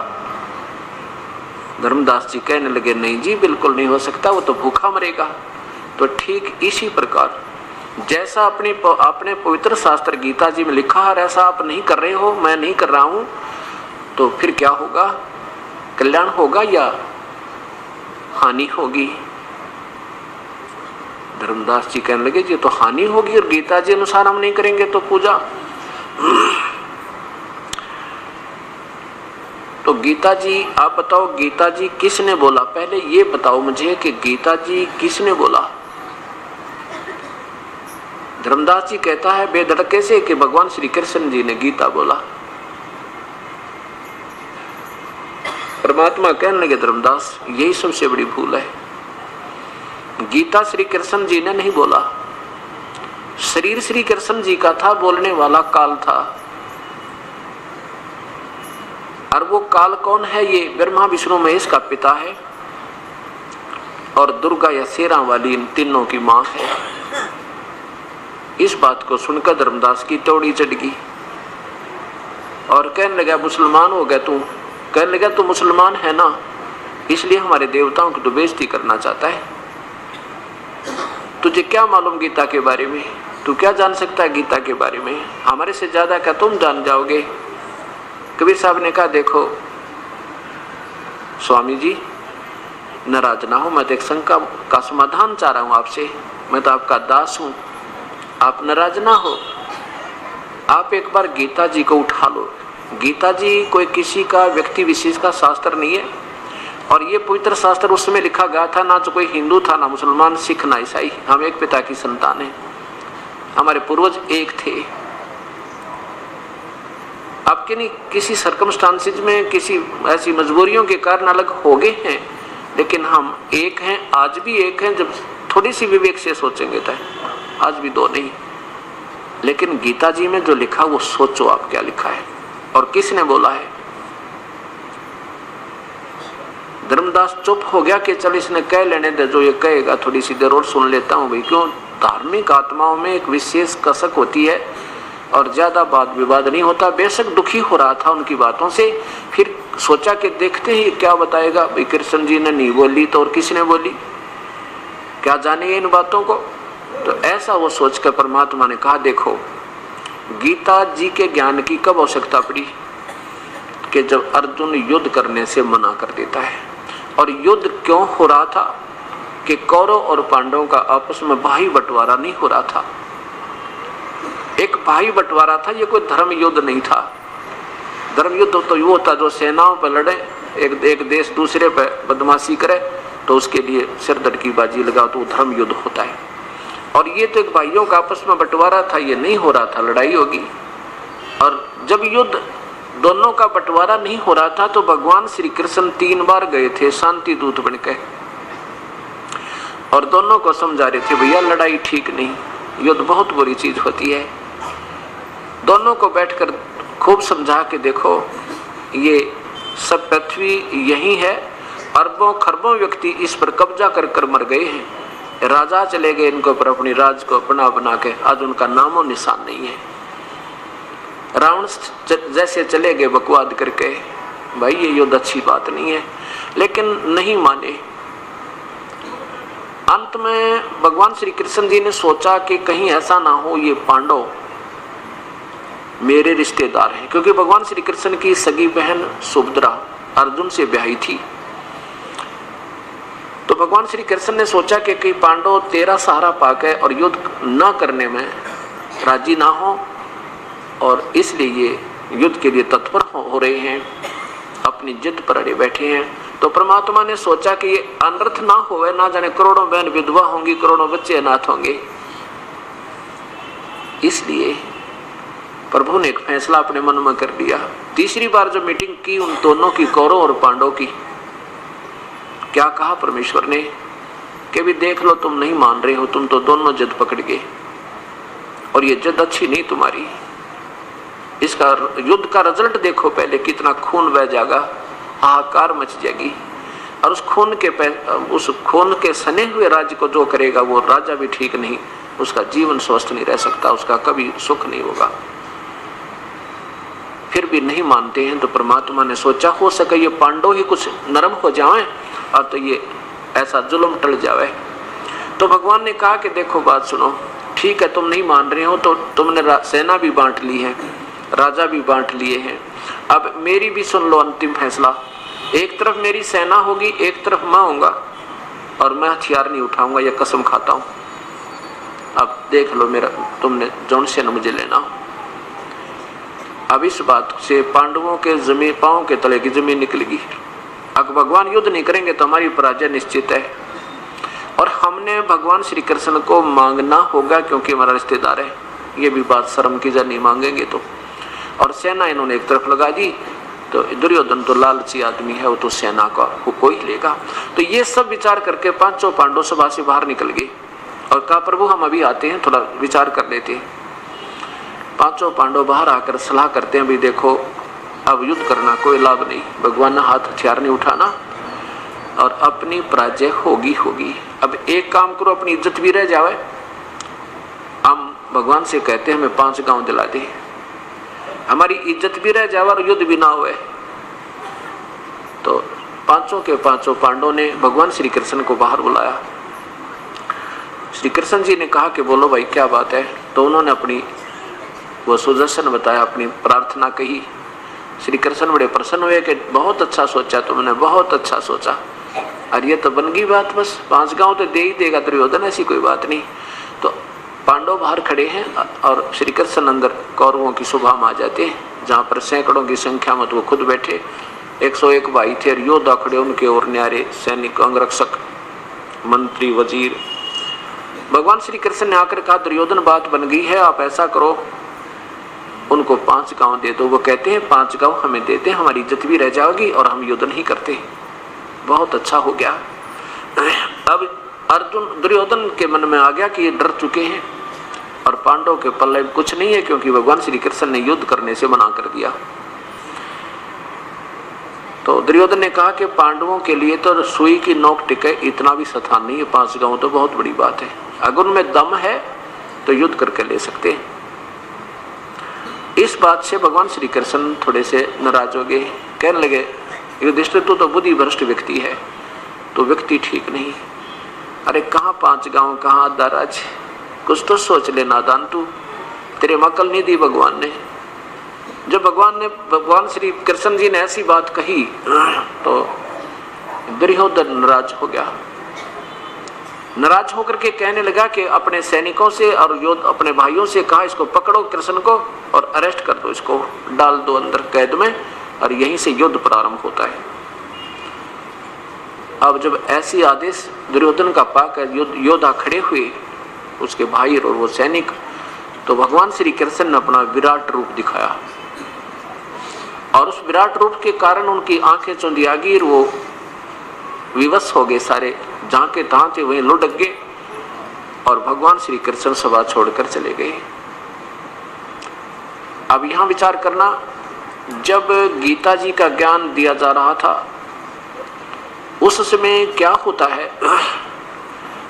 धर्मदास जी कहने लगे, नहीं जी, बिल्कुल नहीं हो सकता, वो तो भूखा मरेगा। तो ठीक इसी प्रकार जैसा अपने पवित्र शास्त्र गीता जी में लिखा है ऐसा आप नहीं कर रहे हो, मैं नहीं कर रहा हूं, तो फिर क्या होगा? कल्याण होगा या हानि होगी? धर्मदास जी कहने लगे, जी तो हानि होगी और गीता जी अनुसार हम नहीं करेंगे तो पूजा। तो गीता जी, आप बताओ गीता जी किसने बोला? पहले ये बताओ मुझे कि गीता जी किसने बोला? धर्मदास जी कहता है बेधड़के से कि भगवान श्री कृष्ण जी ने गीता बोला। परमात्मा कहने लगे, धर्मदास यही सबसे बड़ी भूल है, गीता श्री कृष्ण जी ने नहीं बोला, शरीर श्री कृष्ण जी का था, बोलने वाला काल था। और वो काल कौन है? ये ब्रह्मा विष्णु महेश का पिता है और दुर्गा या शेरा वाली इन तीनों की मां है। इस बात को सुनकर धर्मदास की तौड़ी चढ़ गई और कहने लगा, मुसलमान हो गया तू? कहने लगा, तू मुसलमान है ना, इसलिए हमारे देवताओं की तो बेइज्जती करना चाहता है। तुझे क्या मालूम गीता के बारे में? तू क्या जान सकता है गीता के बारे में? हमारे से ज्यादा क्या तुम जान जाओगे? कबीर साहब ने कहा, देखो स्वामी जी नाराज ना हो, मैं तो एक शंका का समाधान चाह रहा हूं आपसे, मैं तो आपका दास हूं, आप नाराज ना हो। आप एक बार गीता जी को उठा लो। गीता जी कोई किसी का व्यक्ति विशेष का शास्त्र नहीं है और ये पवित्र शास्त्र उस समय लिखा गया था, ना तो कोई हिंदू था, ना मुसलमान, सिख, ना ईसाई, हम एक पिता की संतान हैं, हमारे पूर्वज एक थे। अब किसी सर्कमस्टांसेस में किसी ऐसी मजबूरियों के कारण अलग हो गए हैं, लेकिन हम एक हैं, आज भी एक हैं। जब थोड़ी सी विवेक से सोचेंगे तो आज भी दो नहीं। लेकिन गीता जी में जो लिखा वो सोचो आप क्या लिखा है और किसने बोला है। धर्मदास चुप हो गया कि चल इसने कह लेने दे, जो ये कहेगा थोड़ी सी देर और सुन लेता हूं भाई। क्यों? धार्मिक आत्माओं में एक विशेष कसक होती है और ज्यादा वाद विवाद नहीं होता। बेशक दुखी हो रहा था उनकी बातों से, फिर सोचा कि देखते ही क्या बताएगा भाई। कृष्ण जी ने नहीं बोली तो और किसने बोली, क्या जाने इन बातों को। तो ऐसा वो सोचकर परमात्मा ने कहा, देखो गीता जी के ज्ञान की कब आवश्यकता पड़ी कि जब अर्जुन युद्ध करने से मना कर देता है। और युद्ध क्यों हो रहा था कि कौरव और पांडवों का आपस में भाई बंटवारा नहीं हो रहा था। एक भाई बंटवारा था, ये कोई धर्म युद्ध नहीं था। धर्म युद्ध तो वो होता जो सेनाओं पर लड़े, एक देश दूसरे पर बदमाशी करे तो उसके लिए सिरदर्द की बाजी लगाओ, तो वो धर्म युद्ध होता है। और ये तो एक भाइयों का आपस में बंटवारा था, ये नहीं हो रहा था लड़ाई होगी। और जब युद्ध दोनों का बंटवारा नहीं हो रहा था तो भगवान श्री कृष्ण 3 बार गए थे शांति दूत बनकर, और दोनों को समझा रहे थे भैया लड़ाई ठीक नहीं, युद्ध बहुत बुरी चीज होती है। दोनों को बैठकर खूब समझा के देखो, ये सब पृथ्वी यही है, अरबों खरबों व्यक्ति इस पर कब्जा कर कर मर गए हैं, राजा चले गए इनको पर अपनी राज को बना बना के, आज उनका नामो निशान नहीं है। रावण जैसे चले गए बकवाद करके, भाई ये युद्ध अच्छी बात नहीं है, लेकिन नहीं माने। अंत में भगवान श्री कृष्ण जी ने सोचा कि कहीं ऐसा ना हो ये पांडव मेरे रिश्तेदार हैं, क्योंकि भगवान श्री कृष्ण की सगी बहन सुभद्रा अर्जुन से ब्याही थी। तो भगवान श्री कृष्ण ने सोचा कि कई पांडव तेरा सहारा पाके और युद्ध न करने में राजी ना हो, और इसलिए ये युद्ध के लिए तत्पर हो रहे हैं, अपनी जिद पर अड़े बैठे हैं। तो परमात्मा ने सोचा कि ये अनर्थ ना होवे, ना जाने करोड़ों बहन विधवा होंगी, करोड़ों बच्चे अनाथ होंगे। इसलिए प्रभु ने एक फैसला अपने मन में कर लिया। तीसरी बार जब मीटिंग की उन दोनों की, कौरव और पांडव की, क्या कहा परमेश्वर ने कि भी देख लो तुम नहीं मान रहे हो, तुम तो दोनों जिद पकड़ गए और ये जिद अच्छी नहीं तुम्हारी। इसका युद्ध का रिजल्ट देखो पहले, कितना खून बह जाएगा, हाहाकार मच जाएगी, और उस खून के सने हुए राज्य को जो करेगा वो राजा भी ठीक नहीं, उसका जीवन स्वस्थ नहीं रह सकता, उसका कभी सुख नहीं होगा। फिर भी नहीं मानते हैं तो परमात्मा ने सोचा हो सके ये पांडव ही कुछ नरम हो जाए और तो ये ऐसा जुल्म टल जाए। तो भगवान ने कहा कि देखो बात सुनो, ठीक है तुम नहीं मान रहे हो, तो तुमने सेना भी बांट ली है, राजा भी बांट लिए हैं, अब मेरी भी सुन लो अंतिम फैसला। एक तरफ मेरी सेना होगी, एक तरफ मैं होऊंगा, और मैं हथियार नहीं उठाऊंगा, यह कसम खाता हूं। अब देख लो मेरा, तुमने जौन से न मुझे लेना हो। अब इस बात से पांडवों के जमीन, पांव के तले की जमीन निकलेगी। अगर भगवान युद्ध नहीं करेंगे तो हमारी पराजय निश्चित है, और हमने भगवान श्री कृष्ण को मांगना होगा क्योंकि हमारा रिश्तेदार है। ये भी बात शर्म की जब नहीं मांगेंगे तो। और सेना इन्होंने एक तरफ लगा दी, तो दुर्योधन तो लालची आदमी है, वो तो सेना का को ही लेगा। तो ये सब विचार करके पांचों पांडव सभा से बाहर निकल गए और कहा प्रभु हम अभी आते हैं, थोड़ा विचार कर लेते हैं। पांचों पांडव बाहर आकर सलाह करते हैं, भी देखो अब युद्ध करना कोई लाभ नहीं, भगवान ने हाथ हथियार नहीं उठाना और अपनी पराजय होगी होगी। अब एक काम करो, अपनी इज्जत भी रह जावे। हम भगवान से कहते हैं हमें 5 गांव दिला दे, हमारी इज्जत भी रह जाए और युद्ध भी ना हुए। तो पांचों के पांचों पांडवों ने भगवान श्री कृष्ण को बाहर बुलाया। श्री कृष्ण जी ने कहा कि बोलो भाई क्या बात है। तो उन्होंने अपनी वो सुदर्शन बताया, अपनी प्रार्थना कही। श्री कृष्ण बड़े प्रसन्न हुए कि बहुत अच्छा सोचा तुमने, बहुत अच्छा सोचा, और ये तो बन गई बात, बस 5 गांव तो दे ही देगा दुर्योधन, ऐसी कोई बात नहीं। तो पांडव बाहर खड़े हैं और श्री कृष्ण अंदर कौरवों की सभा में आ जाते हैं, जहाँ पर सैकड़ों की संख्या में वो खुद बैठे। 101 भाई थे और योद्धा खड़े उनके और न्यारे सैनिक, अंगरक्षक, मंत्री, वजीर। भगवान श्री कृष्ण ने आकर कहा दुर्योधन बात बन गई है, आप ऐसा करो उनको 5 गांव दे दो। वो कहते हैं 5 गांव हमें देते, हमारी इज्जत भी रह जाएगी और हम युद्ध नहीं करते। बहुत अच्छा हो गया। अब अर्जुन दुर्योधन के मन में आ गया कि ये डर चुके हैं और पांडव के पल्ले कुछ नहीं है, क्योंकि भगवान श्री कृष्ण ने युद्ध करने से मना कर दिया। तो दुर्योधन ने कहा कि पांडवों के लिए तो सुई की नोक टिके इतना भी स्थान नहीं है, 5 गांव तो बहुत बड़ी बात है। अगर उनमें दम है तो युद्ध करके ले सकते हैं। इस बात से भगवान श्री कृष्ण थोड़े से नाराज हो गए, कहने लगे युधिष्ठिर तू तो बुद्धि भ्रष्ट व्यक्ति है, तो व्यक्ति ठीक नहीं। अरे कहाँ 5 गांव, कहाँ आधा राज, कुछ तो सोच ले नादान तू, तेरे अकल नहीं दी भगवान ने। जब भगवान श्री कृष्ण जी ने ऐसी बात कही तो दुर्योधन नाराज हो गया। नाराज होकर के कहने लगा कि अपने सैनिकों से और अपने भाइयों से कहा, इसको पकड़ो कृष्ण को और अरेस्ट कर दो, इसको डाल दो अंदर कैद में, और यहीं से युद्ध प्रारंभ होता है। अब जब ऐसी आदेश दुर्योधन का पाकर योद्धा खड़े हुए, उसके भाई और वो सैनिक, तो भगवान श्री कृष्ण ने अपना विराट रूप दिखाया, और उस विराट रूप के कारण उनकी आंखें चुंधिया गई, वो विवश हो गए, सारे जहां के तहां थे वहीं लुढ़क गए, और भगवान श्री कृष्ण सभा छोड़कर चले गए। अब यहां विचार करना, जब गीता जी का ज्ञान दिया जा रहा था उस समय क्या होता है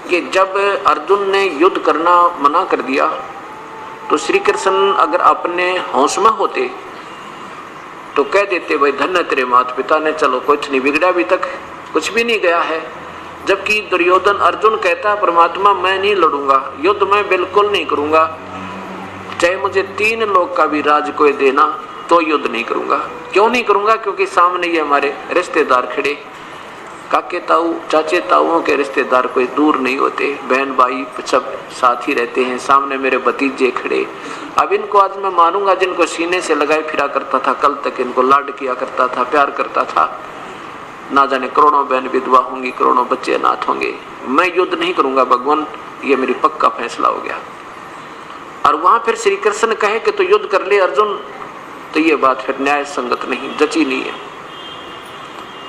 कि जब अर्जुन ने युद्ध करना मना कर दिया तो श्री कृष्ण अगर अपने होश में होते तो कह देते, भाई धन्य तेरे माता पिता ने, चलो कुछ नहीं बिगड़ा, अभी तक कुछ भी नहीं गया है। जबकि दुर्योधन अर्जुन कहता है, परमात्मा मैं नहीं लड़ूंगा, युद्ध मैं बिल्कुल नहीं करूंगा, चाहे मुझे 3 लोक का भी राज कोई देना तो युद्ध नहीं करूंगा। क्यों नहीं करूंगा? क्योंकि सामने ये हमारे रिश्तेदार खड़े, काके ताऊ चाचे ताऊओं के रिश्तेदार कोई दूर नहीं होते, बहन भाई सब साथ ही रहते हैं, सामने मेरे भतीजे खड़े। अब इनको आज मैं मानूंगा जिनको सीने से लगाए फिरा करता था, कल तक इनको लाड किया करता था, प्यार करता था, ना जाने करोड़ों बहन विधवा होंगी, करोड़ों बच्चे अनाथ होंगे, मैं युद्ध नहीं करूंगा भगवान, ये मेरी पक्का फैसला हो गया। और वहां फिर श्री कृष्ण कहे कि तो युद्ध कर ले अर्जुन, तो ये बात फिर न्याय संगत नहीं, जची नहीं है।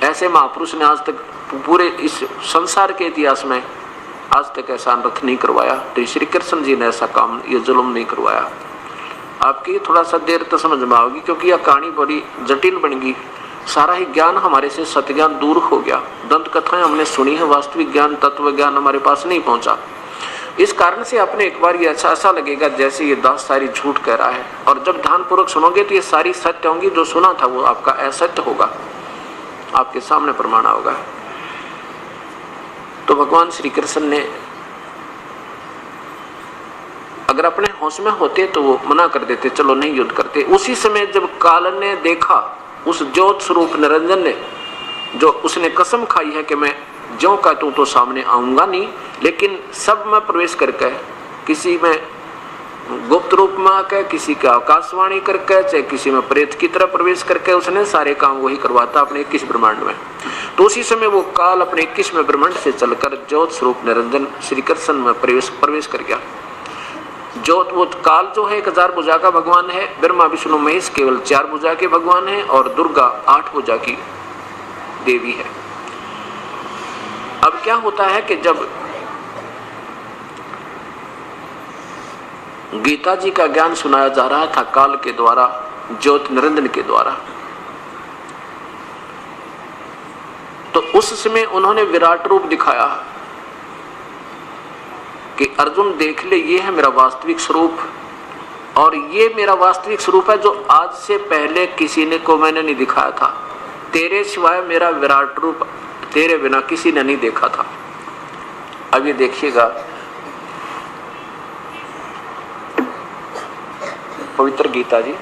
ऐसे महापुरुष ने आज तक पूरे इस संसार के इतिहास में आज तक ऐसा अनर्थ नहीं करवाया, तो श्री कृष्ण जी ने ऐसा काम, ये जुल्म नहीं करवाया। आपकी थोड़ा सा देर तो समझ में आओगी, क्योंकि यह कहानी बड़ी जटिल बन गई, सारा ही ज्ञान हमारे से सत्य ज्ञान दूर हो गया, दंत कथाएं हमने सुनी है, वास्तविक ज्ञान तत्व ज्ञान हमारे पास नहीं पहुंचा। इस कारण से आपने एक बार ये ऐसा लगेगा जैसे ये दास सारी झूठ कह रहा है, और जब ध्यानपूर्वक सुनोगे तो ये सारी सत्य होंगी, जो सुना था वो आपका असत्य होगा, आपके सामने प्रमाण होगा। तो भगवान श्री कृष्ण ने अगर अपने होश में होते तो वो मना कर देते, चलो नहीं युद्ध करते। उसी समय जब काल ने देखा, उस ज्योत स्वरूप निरंजन ने, जो उसने कसम खाई है कि मैं ज्यों का तू तो सामने आऊंगा नहीं, लेकिन सब में प्रवेश करके, किसी में गुप्त रूप में आकर, किसी का आकाशवाणी करके, चाहे किसी में प्रेत की तरह प्रवेश करके, उसने सारे काम वही करवाता अपने 21 ब्रह्मांड में। तो उसी समय वो काल अपने 21वें ब्रह्मांड से चलकर ज्योत स्वरूप निरंजन श्री कृष्ण में प्रवेश कर गया। ज्योत, वो काल जो है 1000 भुजा का भगवान है, ब्रह्मा विष्णु महेश केवल 4 भुजा के भगवान है, और दुर्गा 8 भुजा की देवी है। अब क्या होता है कि जब गीता जी का ज्ञान सुनाया जा रहा था काल के द्वारा, ज्योत निरंजन के द्वारा, तो उस समय उन्होंने विराट रूप दिखाया कि अर्जुन देख ले, ये है मेरा वास्तविक स्वरूप, और ये मेरा वास्तविक स्वरूप है जो आज से पहले किसी ने को मैंने नहीं दिखाया था, तेरे सिवाय मेरा विराट रूप तेरे बिना किसी ने नहीं देखा था। अब ये देखिएगा, पवित्र गीता जी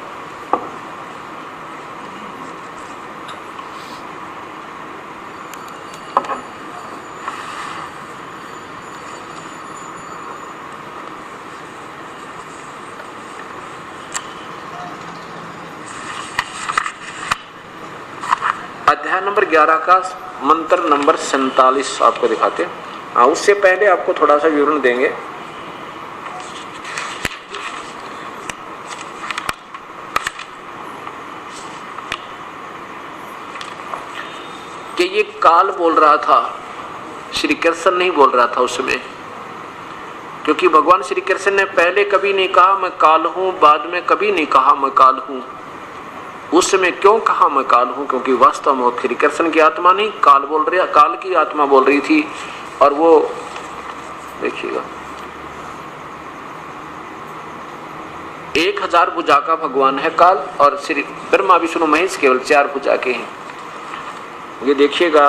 अध्याय नंबर 11 का मंत्र नंबर 47 आपको दिखाते हैं। हाँ, उससे पहले आपको थोड़ा सा विवरण देंगे। कि ये काल बोल रहा था, श्री कृष्ण नहीं बोल रहा था उस समय, क्योंकि भगवान श्री कृष्ण ने पहले कभी नहीं कहा मैं काल हूं, बाद में कभी नहीं कहा मैं काल हूं। उस समय क्यों कहा मैं काल हूं? क्योंकि वास्तव में श्री कृष्ण की आत्मा नहीं, काल बोल रही, काल की आत्मा बोल रही थी। और वो देखिएगा 1000 भुजा का भगवान है काल, और श्री ब्रह्मा विष्णु महेश केवल 4 भुजा के हैं। ये देखिएगा,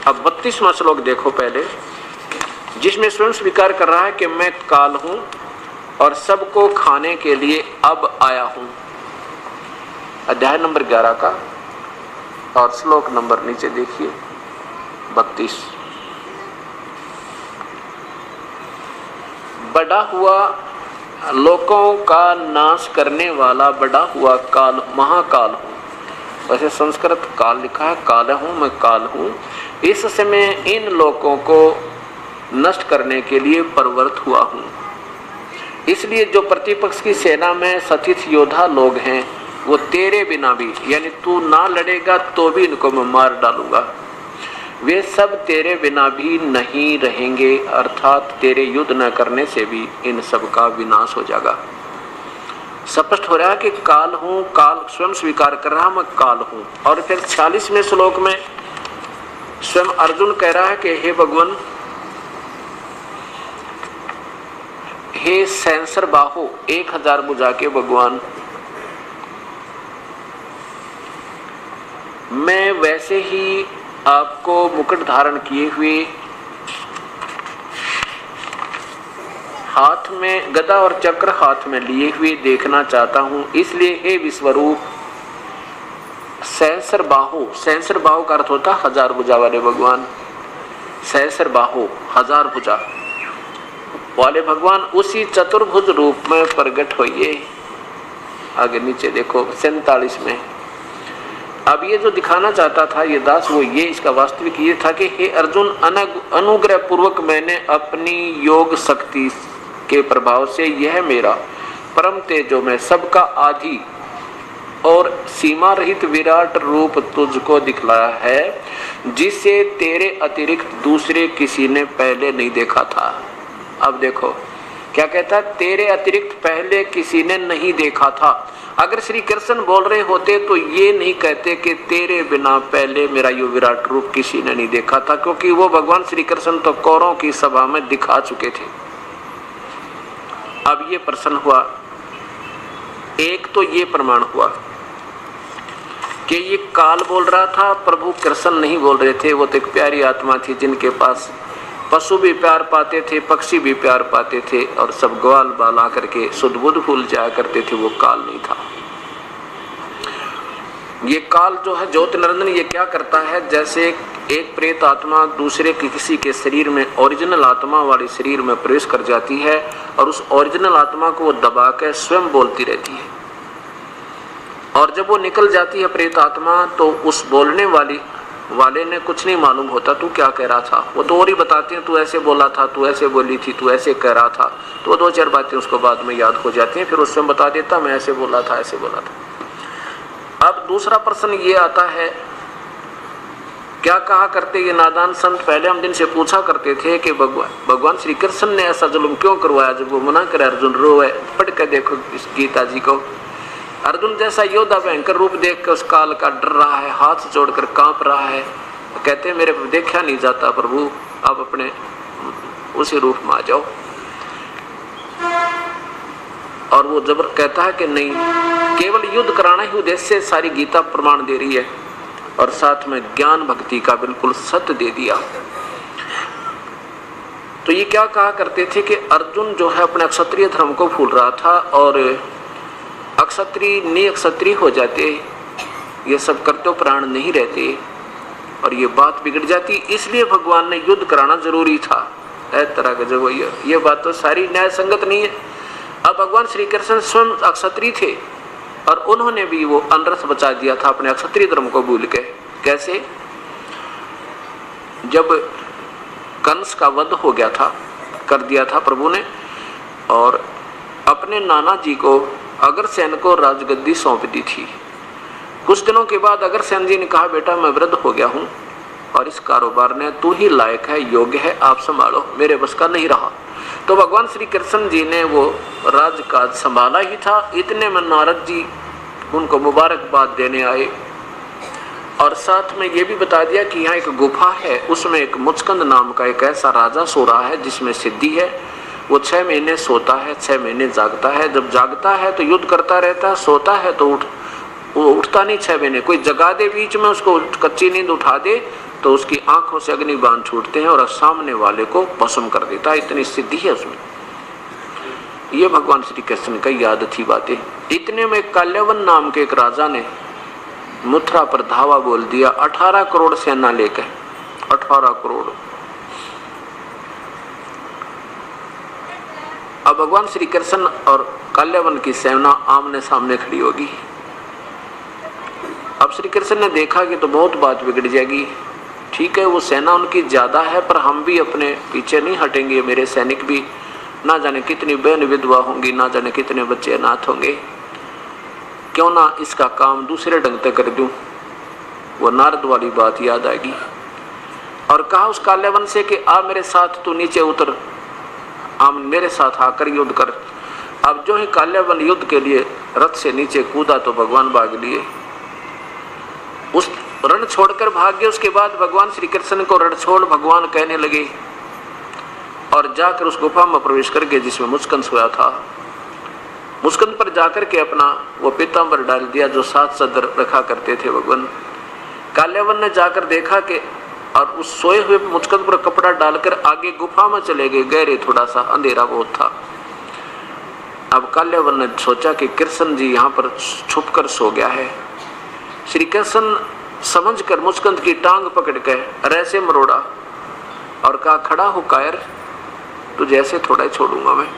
अब 32वां श्लोक देखो पहले, जिसमें स्वयं स्वीकार कर रहा है कि मैं काल हूं और सबको खाने के लिए अब आया हूं। अध्याय नंबर 11 का और श्लोक नंबर नीचे देखिए 32। बड़ा हुआ लोकों का नाश करने वाला बड़ा हुआ काल महाकाल हूँ। वैसे संस्कृत काल लिखा है, काल हूँ मैं, काल हूँ। इस समय इन लोकों को नष्ट करने के लिए प्रवृत्त हुआ हूँ। इसलिए जो प्रतिपक्ष की सेना में सतित योद्धा लोग हैं वो तेरे बिना भी, यानी तू ना लड़ेगा तो भी इनको मैं मार डालूंगा, वे सब तेरे बिना भी नहीं रहेंगे, अर्थात तेरे युद्ध न करने से भी इन सब का विनाश हो जाएगा। स्पष्ट हो रहा है कि काल हूँ, काल स्वयं स्वीकार कर रहा मैं काल हूँ। और फिर 46वें श्लोक में स्वयं अर्जुन कह रहा है कि हे भगवान, हे सैंसर बाहु 1000 भुजा के भगवान, मैं वैसे ही आपको मुकुट धारण किए हुए, हाथ में गदा और चक्र हाथ में लिए हुए देखना चाहता हूं। इसलिए हे विश्वरूप सहस्र बाहु, सहस्र बाहु का अर्थ होता 1000 भुजा वाले भगवान, सहस्र बाहु 1000 भुजा वाले भगवान उसी चतुर्भुज रूप में प्रकट होइए। आगे नीचे देखो 47 में। अब ये जो दिखाना चाहता था ये दास, वो ये इसका वास्तविक ये था कि हे अर्जुन, अनुग्रह पूर्वक मैंने अपनी योग शक्ति के प्रभाव से यह मेरा परम तेजो में सबका आदि और सीमा रहित विराट रूप तुझको दिखलाया है, जिसे तेरे अतिरिक्त दूसरे किसी ने पहले नहीं देखा था। अब देखो क्या कहता, तेरे अतिरिक्त पहले किसी ने नहीं देखा था। अगर श्री कृष्ण बोल रहे होते तो ये नहीं कहते कि तेरे बिना पहले मेरा यो विराट रूप किसी ने नहीं देखा था, क्योंकि वो भगवान श्री कृष्ण तो कौरवों की सभा में दिखा चुके थे। अब ये प्रश्न हुआ, एक तो ये प्रमाण हुआ कि ये काल बोल रहा था, प्रभु कृष्ण नहीं बोल रहे थे। वो तो एक प्यारी आत्मा थी जिनके पास पशु भी प्यार पाते थे, पक्षी भी प्यार पाते थे और सब ग्वाल बाल आकर के शुद्ध बुद्ध भूल जाया करते थे। वो काल नहीं था। ये काल जो है ज्योति निरंजन, ये क्या करता है, जैसे एक प्रेत आत्मा दूसरे की किसी के शरीर में, ओरिजिनल आत्मा वाले शरीर में प्रवेश कर जाती है और उस ओरिजिनल आत्मा को वो दबा के स्वयं बोलती रहती है, और जब वो निकल जाती है प्रेत आत्मा तो उस बोलने वाले ने कुछ नहीं मालूम होता तू क्या कह रहा था। वो तो और ही बताते हैं, तू ऐसे बोला था, तू ऐसे बोली थी, तू ऐसे कह रहा था। तो वो 2-4 बातें उसको बाद में याद हो जाती हैं, फिर उससे बता देता मैं ऐसे बोला था, ऐसे बोला था। अब दूसरा प्रश्न ये आता है, क्या कहा करते ये नादान संत, पहले हम दिन से पूछा करते थे कि भगवान श्री कृष्ण ने ऐसा जुल्म क्यों करवाया। जब वो मना करे अर्जुन रोए, पढ़ के देखो इस गीता जी को। अर्जुन जैसा योद्धा भयंकर रूप देख कर उस काल का डर रहा है, हाथ जोड़कर कांप रहा है, कहते हैं मेरे देखा नहीं जाता प्रभु, आप अपने उसी रूप में आ जाओ। और वो जबर कहता है कि नहीं, केवल युद्ध कराना ही उद्देश्य से सारी गीता प्रमाण दे रही है और साथ में ज्ञान भक्ति का बिल्कुल सत्य दे दिया। तो ये क्या कहा करते थे कि अर्जुन जो है अपने क्षत्रिय धर्म को भूल रहा था और अक्षत्रिय निक्षत्रिय हो जाते, ये सब करते प्राण नहीं रहते और ये बात बिगड़ जाती। इसलिए भगवान ने युद्ध कराना जरूरी था। इस तरह का जो ये बात तो सारी न्याय संगत नहीं है। अब भगवान श्री कृष्ण स्वयं अक्षत्रिय थे और उन्होंने भी वो अनर्थ बचा दिया था अपने अक्षत्रिय धर्म को भूल के। कैसे, जब कंस का वध हो गया था, कर दिया था प्रभु ने, और अपने नाना जी को अग्रसेन को राजगद्दी सौंप दी थी। कुछ दिनों के बाद अग्रसेन जी ने कहा बेटा मैं वृद्ध हो गया हूँ और इस कारोबार ने तू ही लायक है, योग्य है, आप संभालो, मेरे बस का नहीं रहा। तो भगवान श्री कृष्ण जी ने वो राजकाज संभाला ही था। इतने में नारद जी उनको मुबारकबाद देने आए और साथ में ये भी बता दिया कि यहाँ एक गुफा है, उसमें एक मुचकंद नाम का एक ऐसा राजा सो रहा है जिसमें सिद्धि है। वो 6 महीने सोता है, 6 महीने जागता है। जब जागता है तो युद्ध करता रहता है, सोता है तो वो उठता नहीं 6 महीने। कोई जगा दे बीच में, उसको कच्ची नींद उठा दे तो उसकी आंखों से अग्निबाण छूटते हैं और सामने वाले को भस्म कर देता है। इतनी सिद्धि है उसमें। ये भगवान श्री कृष्ण का याद थी बातें। इतने में काल्यवन नाम के एक राजा ने मथुरा पर धावा बोल दिया 18 करोड़ सेना लेकर, 18 करोड़। अब भगवान श्री कृष्ण और काल्यावन की सेना आमने सामने खड़ी होगी। अब श्री कृष्ण ने देखा कि तो बहुत बात बिगड़ जाएगी। ठीक है, वो सेना उनकी ज्यादा है, पर हम भी अपने पीछे नहीं हटेंगे। मेरे सैनिक भी ना जाने कितनी बहन विधवा होंगी, ना जाने कितने बच्चे अनाथ होंगे। क्यों ना इसका काम दूसरे ढंग से कर दूं। वो नारद वाली बात याद आएगी और कहा उस काल्यावन से कि आ मेरे साथ, तू नीचे उतर, आम मेरे साथ आकर युद्ध कर। अब जो ही काल्यावन युद्ध के लिए रथ से नीचे कूदा तो भगवान भाग लिए, उस रण छोड़कर भाग गए। उसके बाद भगवान श्री कृष्ण को रणछोड़ भगवान कहने लगे और जाकर उस गुफा में प्रवेश करके जिसमें मुस्कंद सोया था, मुस्कंद पर जाकर के अपना वो पीतांबर डाल दिया जो साथ सदर रखा करते थे भगवान। काल्यावन ने जाकर देखा कि और उस सोए हुए मुस्कंद पर कपड़ा डालकर आगे गुफा में चले गए। गहरे थोड़ा सा अंधेरा बहुत था। अब काल्यावन ने सोचा कि कृष्ण जी यहाँ पर छुप कर सो गया है। श्री कृष्ण समझकर मुस्कंद की टांग पकड़ कर ऐसे मरोड़ा और कहा, खड़ा हो कायर, तुझे ऐसे थोड़ा ही छोड़ूंगा मैं।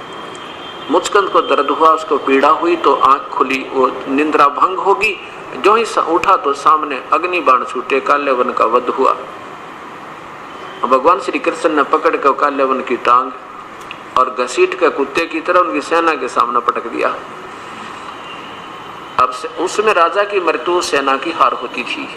मुस्कंद को दर्द हुआ, उसको पीड़ा हुई तो आंख खुली, वो निंद्रा भंग होगी। जो ही उठा तो सामने अग्नि बाण छूटे, काल्यावन का वध हुआ। भगवान श्री कृष्ण ने पकड़ कर काल्यावन की टांग और घसीट कर कुत्ते की तरह उनकी सेना के सामने पटक दिया। अब उसमें राजा की मृत्यु, सेना की हार होती थी।